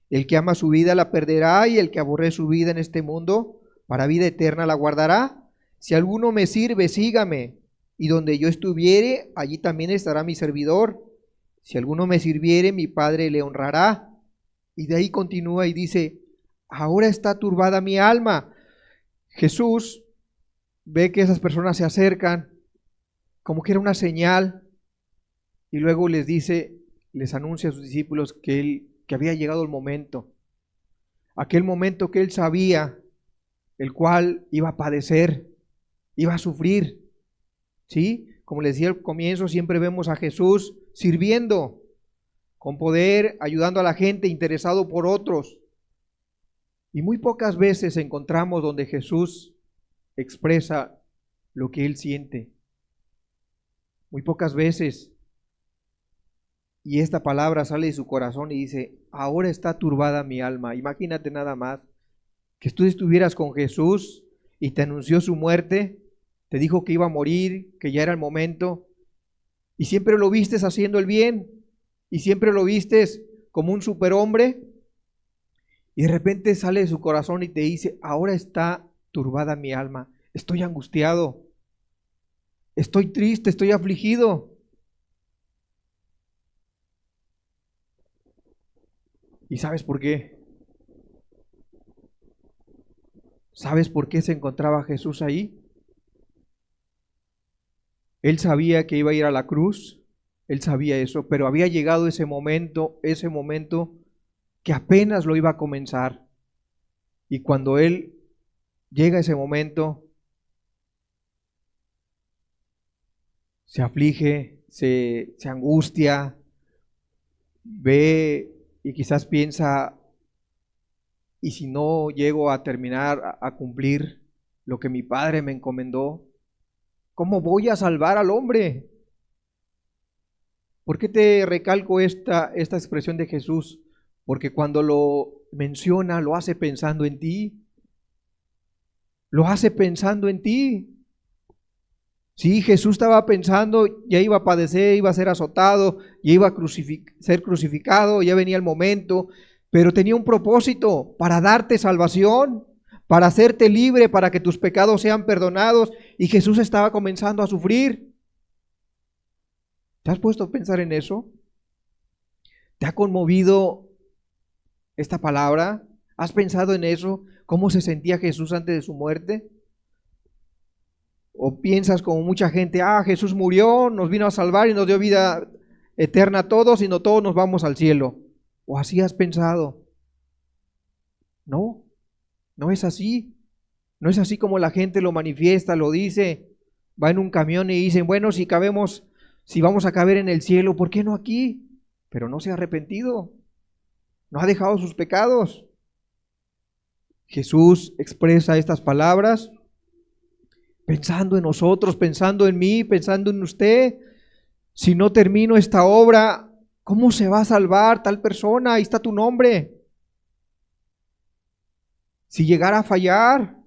El que ama su vida la perderá, y el que aborrece su vida en este mundo, para vida eterna la guardará. Si alguno me sirve, sígame, y donde yo estuviere, allí también estará mi servidor. Si alguno me sirviere, mi Padre le honrará. Y de ahí continúa y dice, ahora está turbada mi alma. Jesús ve que esas personas se acercan, como que era una señal, y luego les dice, les anuncia a sus discípulos que había llegado el momento, aquel momento que él sabía, el cual iba a padecer, iba a sufrir, ¿sí? Como les decía al comienzo, siempre vemos a Jesús sirviendo, con poder, ayudando a la gente, interesado por otros. Y muy pocas veces encontramos donde Jesús expresa lo que Él siente. Muy pocas veces. Y esta palabra sale de su corazón y dice, ahora está turbada mi alma. Imagínate nada más que tú estuvieras con Jesús y te anunció su muerte, te dijo que iba a morir, que ya era el momento, y siempre lo vistes haciendo el bien, y siempre lo vistes como un superhombre, y de repente sale de su corazón y te dice, ahora está turbada mi alma, estoy angustiado, estoy triste, estoy afligido. ¿Y sabes por qué? ¿Sabes por qué se encontraba Jesús ahí? Él sabía que iba a ir a la cruz, él sabía eso, pero había llegado ese momento que apenas lo iba a comenzar. Y cuando él llega a ese momento, se aflige, se angustia, ve y quizás piensa, ¿y si no llego a terminar, a cumplir lo que mi padre me encomendó? ¿Cómo voy a salvar al hombre? ¿Por qué te recalco esta expresión de Jesús? Porque cuando lo menciona, lo hace pensando en ti. Lo hace pensando en ti. Sí, Jesús estaba pensando, ya iba a padecer, iba a ser azotado, ya iba a ser crucificado, ya venía el momento, pero tenía un propósito para darte salvación, para hacerte libre, para que tus pecados sean perdonados, y Jesús estaba comenzando a sufrir. ¿Te has puesto a pensar en eso? ¿Te ha conmovido esta palabra? ¿Has pensado en eso? ¿Cómo se sentía Jesús antes de su muerte? ¿O piensas como mucha gente, Jesús murió, nos vino a salvar y nos dio vida eterna a todos y no todos nos vamos al cielo? ¿O así has pensado? No, no es así. No es así como la gente lo manifiesta, lo dice. Va en un camión y dicen, bueno, si vamos a caber en el cielo, ¿por qué no aquí? Pero no se ha arrepentido, no ha dejado sus pecados. Jesús expresa estas palabras pensando en nosotros, pensando en mí, pensando en usted. Si no termino esta obra, ¿cómo se va a salvar tal persona? Ahí está tu nombre. Si llegara a fallar,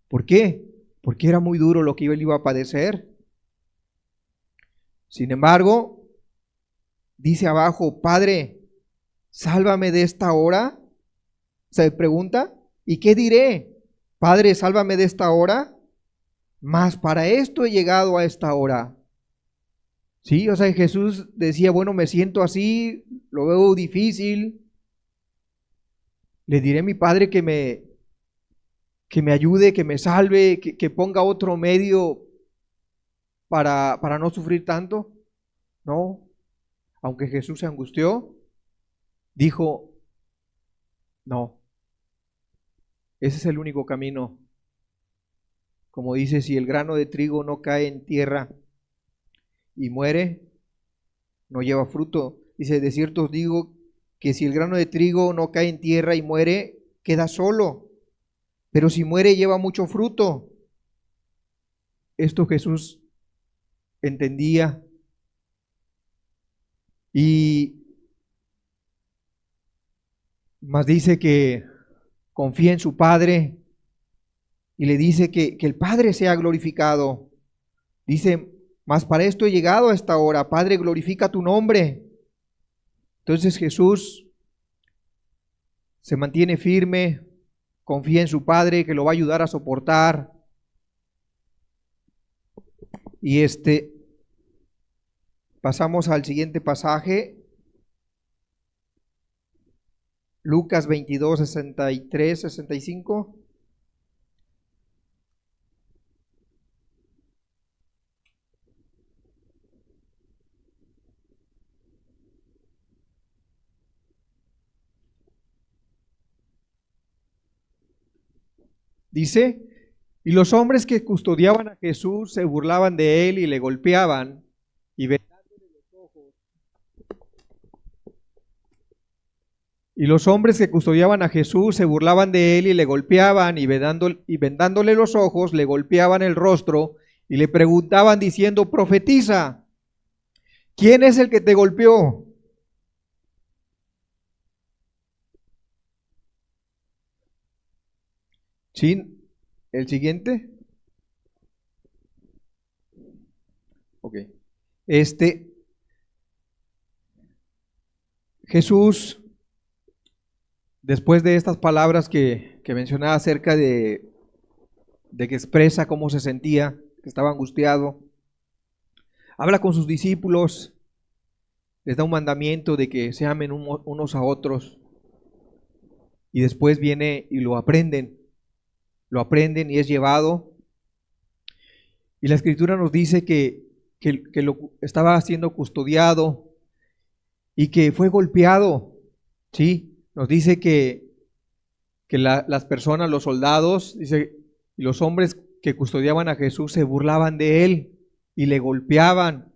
¿por qué? Porque era muy duro lo que él iba a padecer. Sin embargo, dice abajo, Padre, sálvame de esta hora. Se pregunta, ¿y qué diré? Padre, sálvame de esta hora. Mas para esto he llegado a esta hora. Sí, o sea, Jesús decía, bueno, me siento así, lo veo difícil. Le diré a mi Padre que me ayude, que me salve, que ponga otro medio para no sufrir tanto. No, aunque Jesús se angustió, dijo, no, ese es el único camino. Como dice, si el grano de trigo no cae en tierra y muere, no lleva fruto. Dice, de cierto os digo que si el grano de trigo no cae en tierra y muere, queda solo. Pero si muere, lleva mucho fruto. Esto Jesús entendía. Y más dice que confía en su Padre y le dice que el Padre sea glorificado. Dice, mas para esto he llegado a esta hora. Padre, glorifica tu nombre. Entonces Jesús se mantiene firme, confía en su Padre que lo va a ayudar a soportar. Y pasamos al siguiente pasaje, Lucas 22, 63, 65. Dice, y los hombres que custodiaban a Jesús se burlaban de él y le golpeaban, y vedándole los ojos, Y los hombres que custodiaban a Jesús se burlaban de él y le golpeaban y vendándole los ojos, le golpeaban el rostro y le preguntaban diciendo: profetiza, ¿quién es el que te golpeó? ¿Sí? ¿El siguiente? Ok. Jesús, después de estas palabras que mencionaba acerca de que expresa cómo se sentía, que estaba angustiado, habla con sus discípulos, les da un mandamiento de que se amen unos a otros, y después viene y lo aprenden y es llevado. Y la Escritura nos dice que lo estaba siendo custodiado y que fue golpeado, ¿sí? Nos dice que las personas, los soldados, dice, y los hombres que custodiaban a Jesús se burlaban de él y le golpeaban.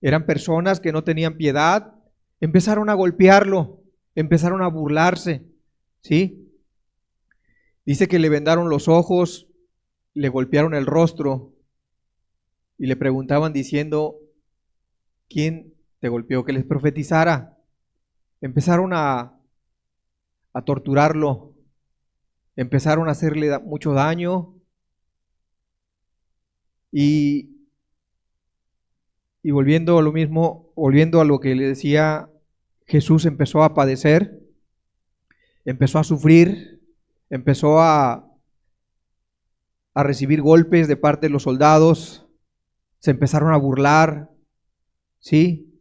Eran personas que no tenían piedad, empezaron a golpearlo, empezaron a burlarse, ¿sí? Dice que le vendaron los ojos, le golpearon el rostro y le preguntaban diciendo: ¿quién te golpeó? Que les profetizara. Empezaron a torturarlo, empezaron a hacerle mucho daño y volviendo a lo mismo, volviendo a lo que le decía, Jesús empezó a padecer, empezó a sufrir, empezó a recibir golpes de parte de los soldados, se empezaron a burlar, ¿sí?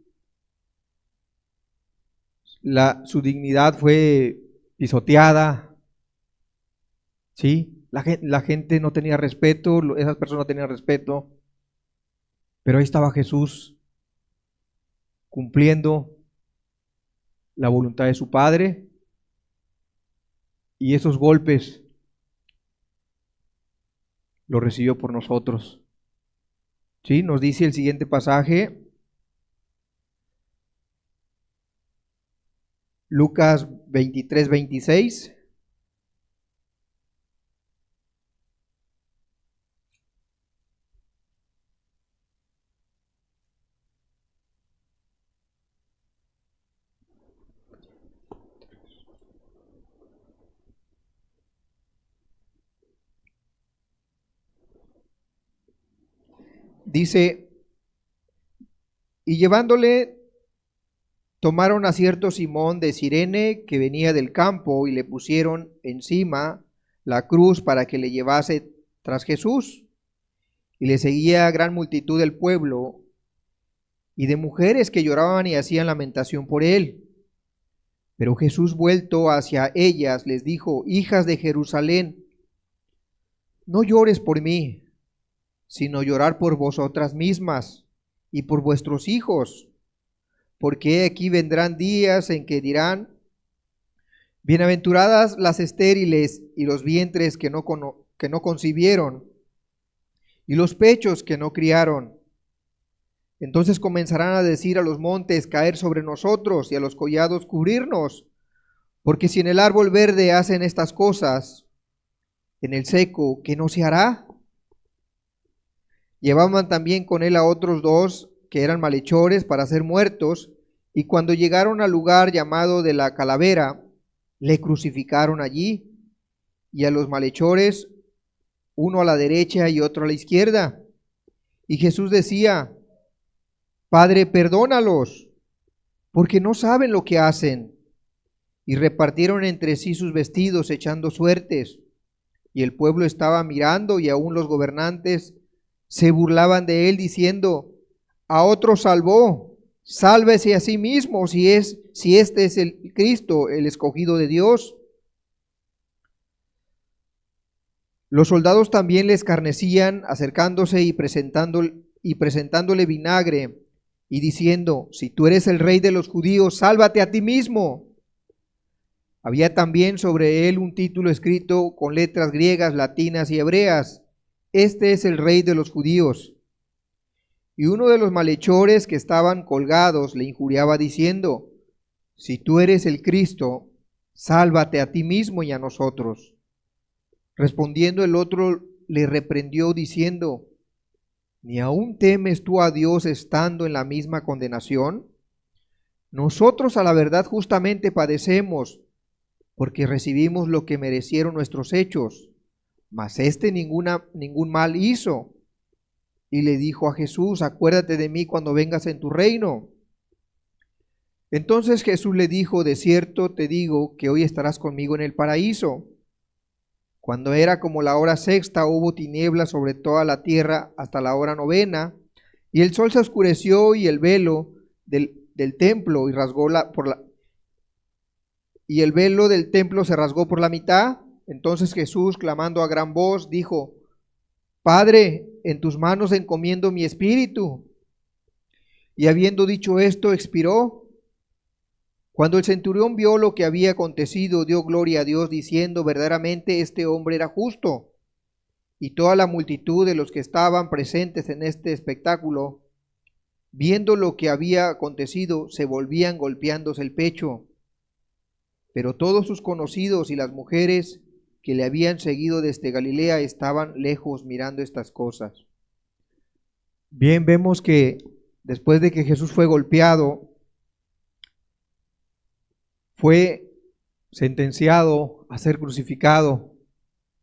Su dignidad fue pisoteada, ¿sí? La gente no tenía respeto, esas personas no tenían respeto, pero ahí estaba Jesús cumpliendo la voluntad de su Padre, y esos golpes los recibió por nosotros. ¿Sí? Nos dice el siguiente pasaje, Lucas 23, 26. Dice: y llevándole, tomaron a cierto Simón de Cirene que venía del campo y le pusieron encima la cruz para que le llevase tras Jesús. Y le seguía gran multitud del pueblo y de mujeres que lloraban y hacían lamentación por él. Pero Jesús, vuelto hacia ellas, les dijo: hijas de Jerusalén, no llores por mí, sino llorar por vosotras mismas y por vuestros hijos, porque aquí vendrán días en que dirán: bienaventuradas las estériles y los vientres que no concibieron y los pechos que no criaron. Entonces comenzarán a decir a los montes: caer sobre nosotros, y a los collados cubrirnos, porque si en el árbol verde hacen estas cosas, en el seco, ¿qué no se hará? Llevaban también con él a otros dos que eran malhechores para ser muertos, y cuando llegaron al lugar llamado de la Calavera, le crucificaron allí, y a los malhechores, uno a la derecha y otro a la izquierda. Y Jesús decía: Padre, perdónalos, porque no saben lo que hacen. Y repartieron entre sí sus vestidos, echando suertes. Y el pueblo estaba mirando, y aún los gobernantes se burlaban de él, diciendo: a otro salvó, sálvese a sí mismo, si este es el Cristo, el escogido de Dios. Los soldados también le escarnecían, acercándose y presentándole vinagre, y diciendo: si tú eres el rey de los judíos, sálvate a ti mismo. Había también sobre él un título escrito con letras griegas, latinas y hebreas: este es el rey de los judíos. Y uno de los malhechores que estaban colgados le injuriaba diciendo: si tú eres el Cristo, sálvate a ti mismo y a nosotros. Respondiendo el otro le reprendió diciendo, ¿ni aún temes tú a Dios estando en la misma condenación? Nosotros a la verdad justamente padecemos, porque recibimos lo que merecieron nuestros hechos, mas ningún mal hizo. Y le dijo a Jesús, acuérdate de mí cuando vengas en tu reino. Entonces Jesús le dijo, de cierto te digo que hoy estarás conmigo en el paraíso. Cuando era como la hora sexta, hubo tinieblas sobre toda la tierra hasta la hora novena, y el sol se oscureció y el velo del templo y el velo del templo se rasgó por la mitad. Entonces Jesús, clamando a gran voz, dijo, Padre, en tus manos encomiendo mi espíritu. Y habiendo dicho esto, expiró. Cuando el centurión vio lo que había acontecido, dio gloria a Dios, diciendo, verdaderamente este hombre era justo. Y toda la multitud de los que estaban presentes en este espectáculo, viendo lo que había acontecido, se volvían golpeándose el pecho. Pero todos sus conocidos y las mujeres que le habían seguido desde Galilea estaban lejos mirando estas cosas. Bien, vemos que después de que Jesús fue golpeado, fue sentenciado a ser crucificado,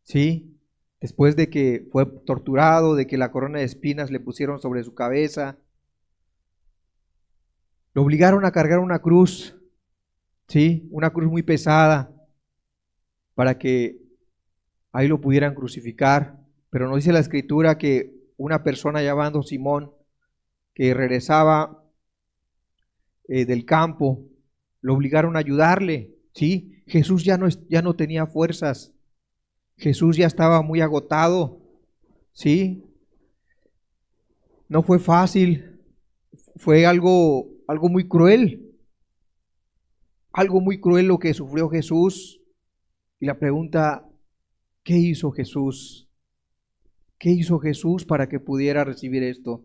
¿sí? Después de que fue torturado, de que la corona de espinas le pusieron sobre su cabeza, lo obligaron a cargar una cruz, ¿sí? Una cruz muy pesada para que ahí lo pudieran crucificar, pero nos dice la escritura que una persona llamado Simón, que regresaba del campo, lo obligaron a ayudarle, ¿sí? Jesús ya no tenía fuerzas, Jesús ya estaba muy agotado, ¿sí? No fue fácil, fue algo muy cruel lo que sufrió Jesús. Y la pregunta, ¿qué hizo Jesús? ¿Qué hizo Jesús para que pudiera recibir esto?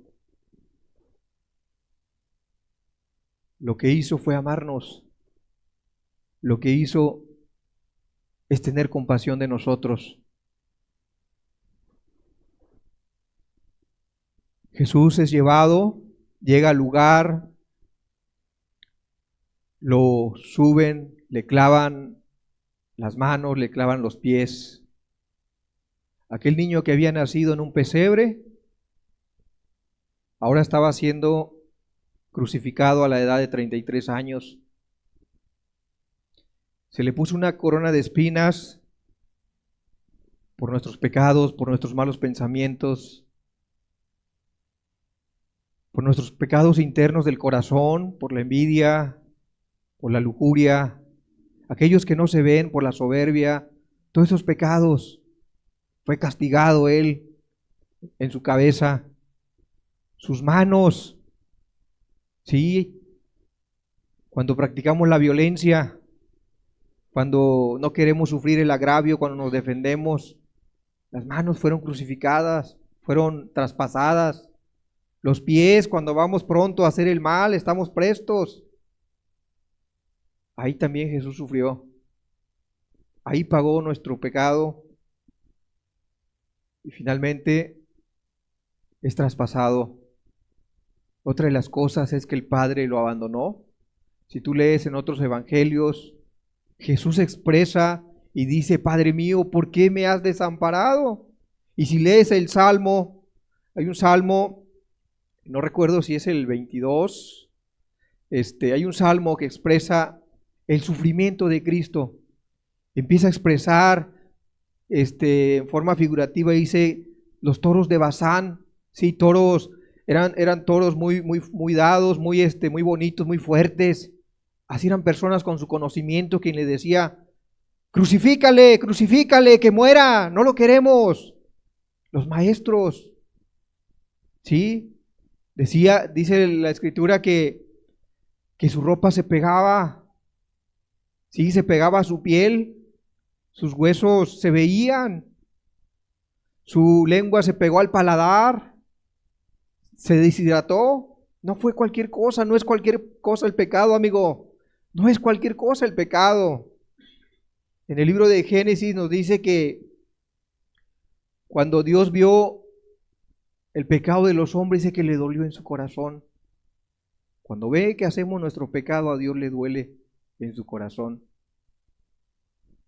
Lo que hizo fue amarnos. Lo que hizo es tener compasión de nosotros. Jesús es llevado, llega al lugar, lo suben, le clavan las manos, le clavan los pies. Aquel niño que había nacido en un pesebre, ahora estaba siendo crucificado a la edad de 33 años. Se le puso una corona de espinas por nuestros pecados, por nuestros malos pensamientos, por nuestros pecados internos del corazón, por la envidia, por la lujuria, aquellos que no se ven, por la soberbia, todos esos pecados. Fue castigado él en su cabeza, sus manos, sí, cuando practicamos la violencia, cuando no queremos sufrir el agravio, cuando nos defendemos, las manos fueron crucificadas, fueron traspasadas. Los pies, cuando vamos pronto a hacer el mal, estamos prestos. Ahí también Jesús sufrió. Ahí pagó nuestro pecado. Y finalmente es traspasado. Otra de las cosas es que el Padre lo abandonó. Si tú lees en otros evangelios, Jesús expresa y dice, Padre mío, ¿por qué me has desamparado? Y si lees el Salmo, hay un Salmo, no recuerdo si es el 22, hay un Salmo que expresa el sufrimiento de Cristo. Empieza a expresar en forma figurativa, dice, los toros de Basán, sí, toros, eran toros muy dados, muy bonitos, muy fuertes. Así eran personas con su conocimiento quien le decía, crucifícale, que muera, no lo queremos. Los maestros, ¿sí? Dice la escritura que su ropa se pegaba, sí, se pegaba a su piel, sus huesos se veían, su lengua se pegó al paladar, se deshidrató. No fue cualquier cosa, no es cualquier cosa el pecado, amigo. No es cualquier cosa el pecado. En el libro de Génesis nos dice que cuando Dios vio el pecado de los hombres, dice que le dolió en su corazón. Cuando ve que hacemos nuestro pecado, a Dios le duele en su corazón.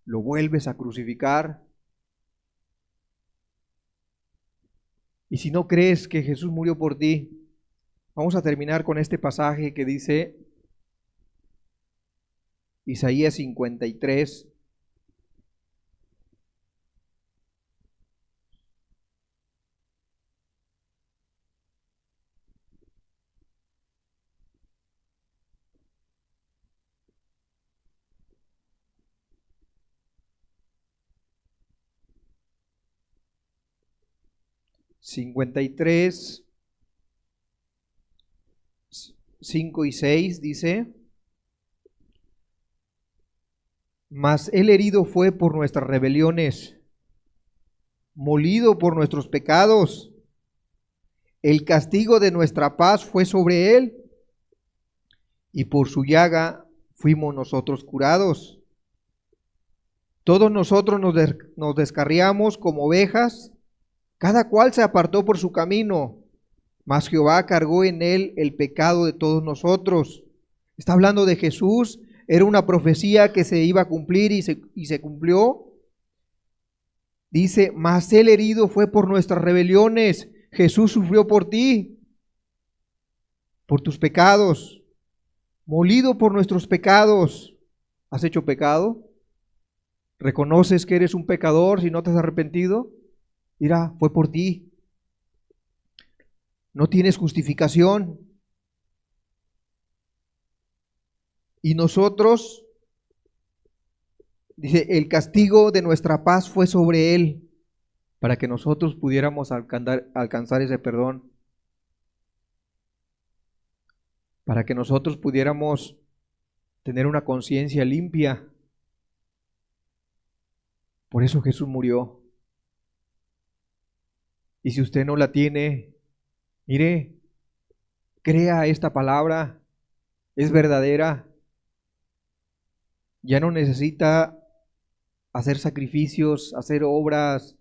Lo vuelves a crucificar. Y si no crees que Jesús murió por ti, vamos a terminar con este pasaje que dice Isaías 53. ...53, 5 y 6 dice: Mas él herido fue por nuestras rebeliones, molido por nuestros pecados. El castigo de nuestra paz fue sobre él, y por su llaga fuimos nosotros curados. Todos nosotros nos descarriamos como ovejas, cada cual se apartó por su camino, mas Jehová cargó en él el pecado de todos nosotros. Está hablando de Jesús, era una profecía que se iba a cumplir y se cumplió. Dice, mas él herido fue por nuestras rebeliones, Jesús sufrió por ti, por tus pecados, molido por nuestros pecados. ¿Has hecho pecado? ¿Reconoces que eres un pecador si no te has arrepentido? Mira, fue por ti. No tienes justificación. Y nosotros, dice, el castigo de nuestra paz fue sobre él, para que nosotros pudiéramos alcanzar ese perdón, para que nosotros pudiéramos tener una conciencia limpia. Por eso Jesús murió. Y si usted no la tiene, mire, crea esta palabra, es verdadera. Ya no necesita hacer sacrificios, hacer obras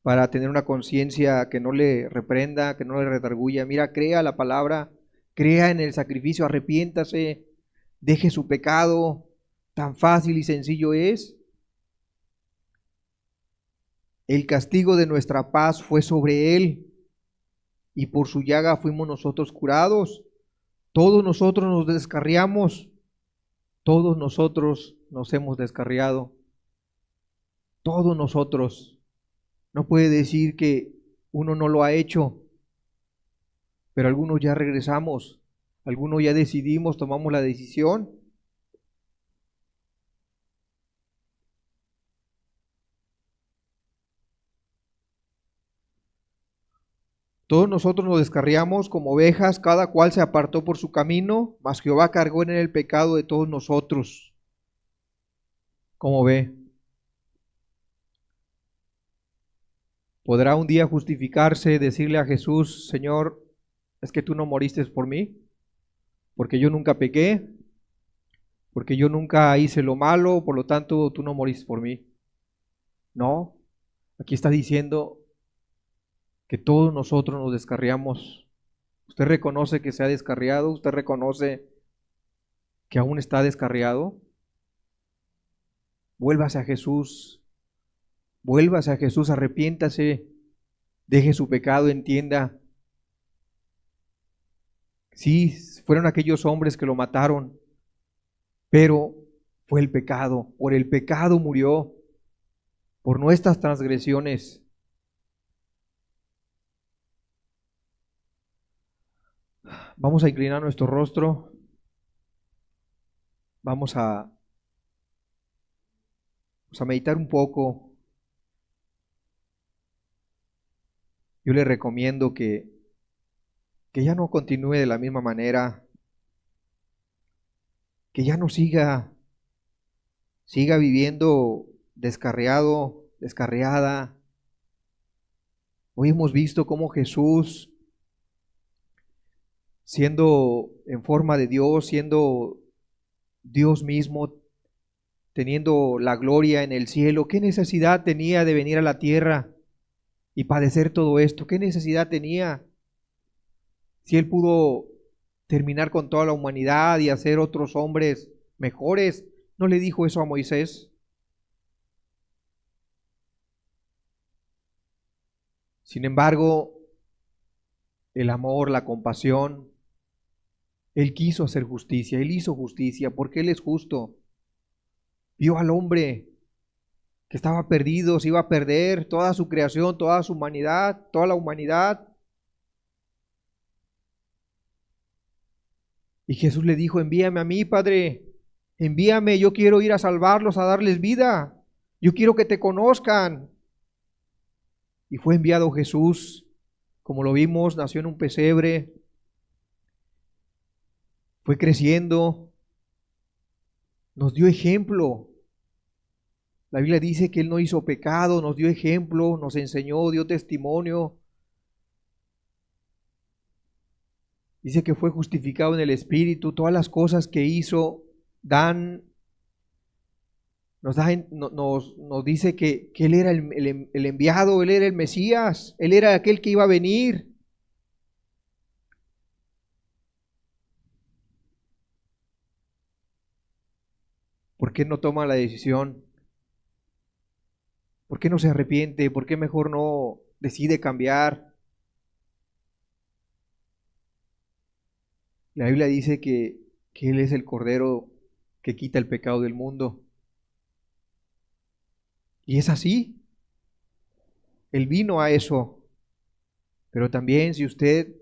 para tener una conciencia que no le reprenda, que no le redarguya. Mira, crea la palabra, crea en el sacrificio, arrepiéntase, deje su pecado. Tan fácil y sencillo es. El castigo de nuestra paz fue sobre él, y por su llaga fuimos nosotros curados. Todos nosotros nos descarriamos, todos nosotros nos hemos descarriado, todos nosotros. No puede decir que uno no lo ha hecho, pero algunos ya regresamos, algunos ya decidimos, tomamos la decisión. Todos nosotros nos descarriamos como ovejas, cada cual se apartó por su camino, mas Jehová cargó en él el pecado de todos nosotros. ¿Cómo ve? ¿Podrá un día justificarse, decirle a Jesús, Señor, es que tú no moriste por mí? Porque yo nunca pequé, porque yo nunca hice lo malo, por lo tanto tú no moriste por mí. No, aquí está diciendo que todos nosotros nos descarriamos. ¿Usted reconoce que se ha descarriado? ¿Usted reconoce que aún está descarriado? Vuélvase a Jesús, arrepiéntase, deje su pecado, entienda. Sí, fueron aquellos hombres que lo mataron, pero fue el pecado, por el pecado murió, por nuestras transgresiones. Vamos a inclinar nuestro rostro, vamos a meditar un poco. Yo le recomiendo que ya no continúe de la misma manera, que ya no siga viviendo descarriado, descarriada. Hoy hemos visto cómo Jesús, siendo en forma de Dios, siendo Dios mismo, teniendo la gloria en el cielo, ¿qué necesidad tenía de venir a la tierra y padecer todo esto? ¿Qué necesidad tenía? Si Él pudo terminar con toda la humanidad y hacer otros hombres mejores, ¿no le dijo eso a Moisés? Sin embargo, el amor, la compasión, Él quiso hacer justicia, Él hizo justicia porque Él es justo. Vio al hombre que estaba perdido, se iba a perder toda su creación, toda su humanidad, toda la humanidad. Y Jesús le dijo, envíame a mí, Padre, envíame, yo quiero ir a salvarlos, a darles vida, yo quiero que te conozcan. Y fue enviado Jesús, como lo vimos, nació en un pesebre, fue creciendo, nos dio ejemplo. La Biblia dice que Él no hizo pecado, nos dio ejemplo, nos enseñó, dio testimonio. Dice que fue justificado en el Espíritu, todas las cosas que hizo nos dice que Él era el enviado, Él era el Mesías, Él era aquel que iba a venir. ¿Por qué no toma la decisión? ¿Por qué no se arrepiente? ¿Por qué mejor no decide cambiar? La Biblia dice que Él es el Cordero que quita el pecado del mundo. Y es así. Él vino a eso. Pero también si usted,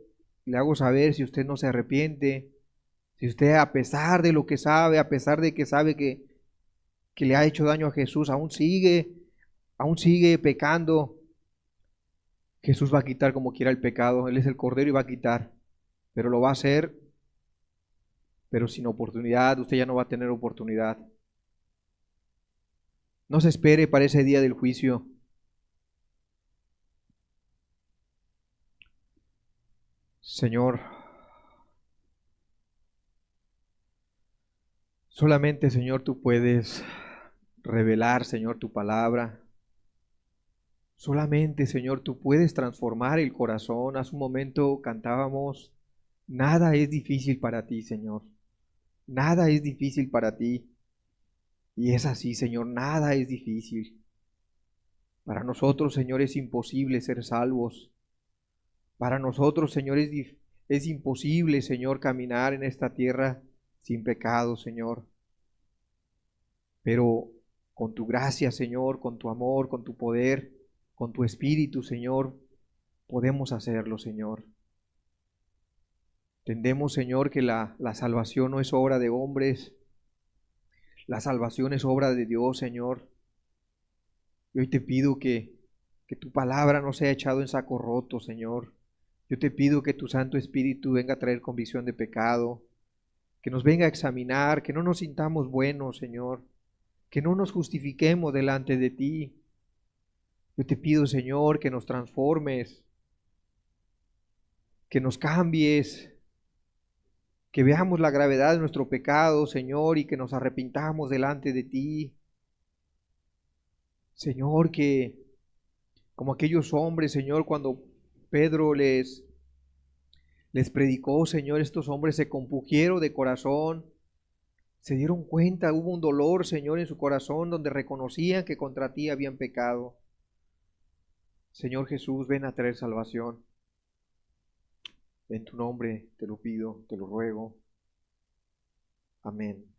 le hago saber, si usted no se arrepiente, si usted a pesar de lo que sabe, a pesar de que sabe que le ha hecho daño a Jesús, aún sigue pecando, Jesús va a quitar como quiera el pecado. Él es el Cordero y va a quitar. Pero lo va a hacer, pero sin oportunidad. Usted ya no va a tener oportunidad. No se espere para ese día del juicio. Señor, solamente, Señor, tú puedes revelar, Señor, tu palabra. Solamente, Señor, tú puedes transformar el corazón. Hace un momento cantábamos, nada es difícil para ti, Señor. Nada es difícil para ti. Y es así, Señor, nada es difícil. Para nosotros, Señor, es imposible ser salvos. Para nosotros, Señor, es imposible, Señor, caminar en esta tierra sin pecado, Señor. Pero con tu gracia, Señor, con tu amor, con tu poder, con tu espíritu, Señor, podemos hacerlo, Señor. Entendemos, Señor, que la salvación no es obra de hombres, la salvación es obra de Dios, Señor. Y hoy te pido que tu palabra no sea echado en saco roto, Señor. Yo te pido que tu Santo Espíritu venga a traer convicción de pecado, que nos venga a examinar, que no nos sintamos buenos, Señor, que no nos justifiquemos delante de ti. Yo te pido, Señor, que nos transformes, que nos cambies, que veamos la gravedad de nuestro pecado, Señor, y que nos arrepintamos delante de ti. Señor, que como aquellos hombres, Señor, cuando Pedro les predicó, Señor, estos hombres se compungieron de corazón, se dieron cuenta, hubo un dolor, Señor, en su corazón donde reconocían que contra ti habían pecado. Señor Jesús, ven a traer salvación. En tu nombre te lo pido, te lo ruego. Amén.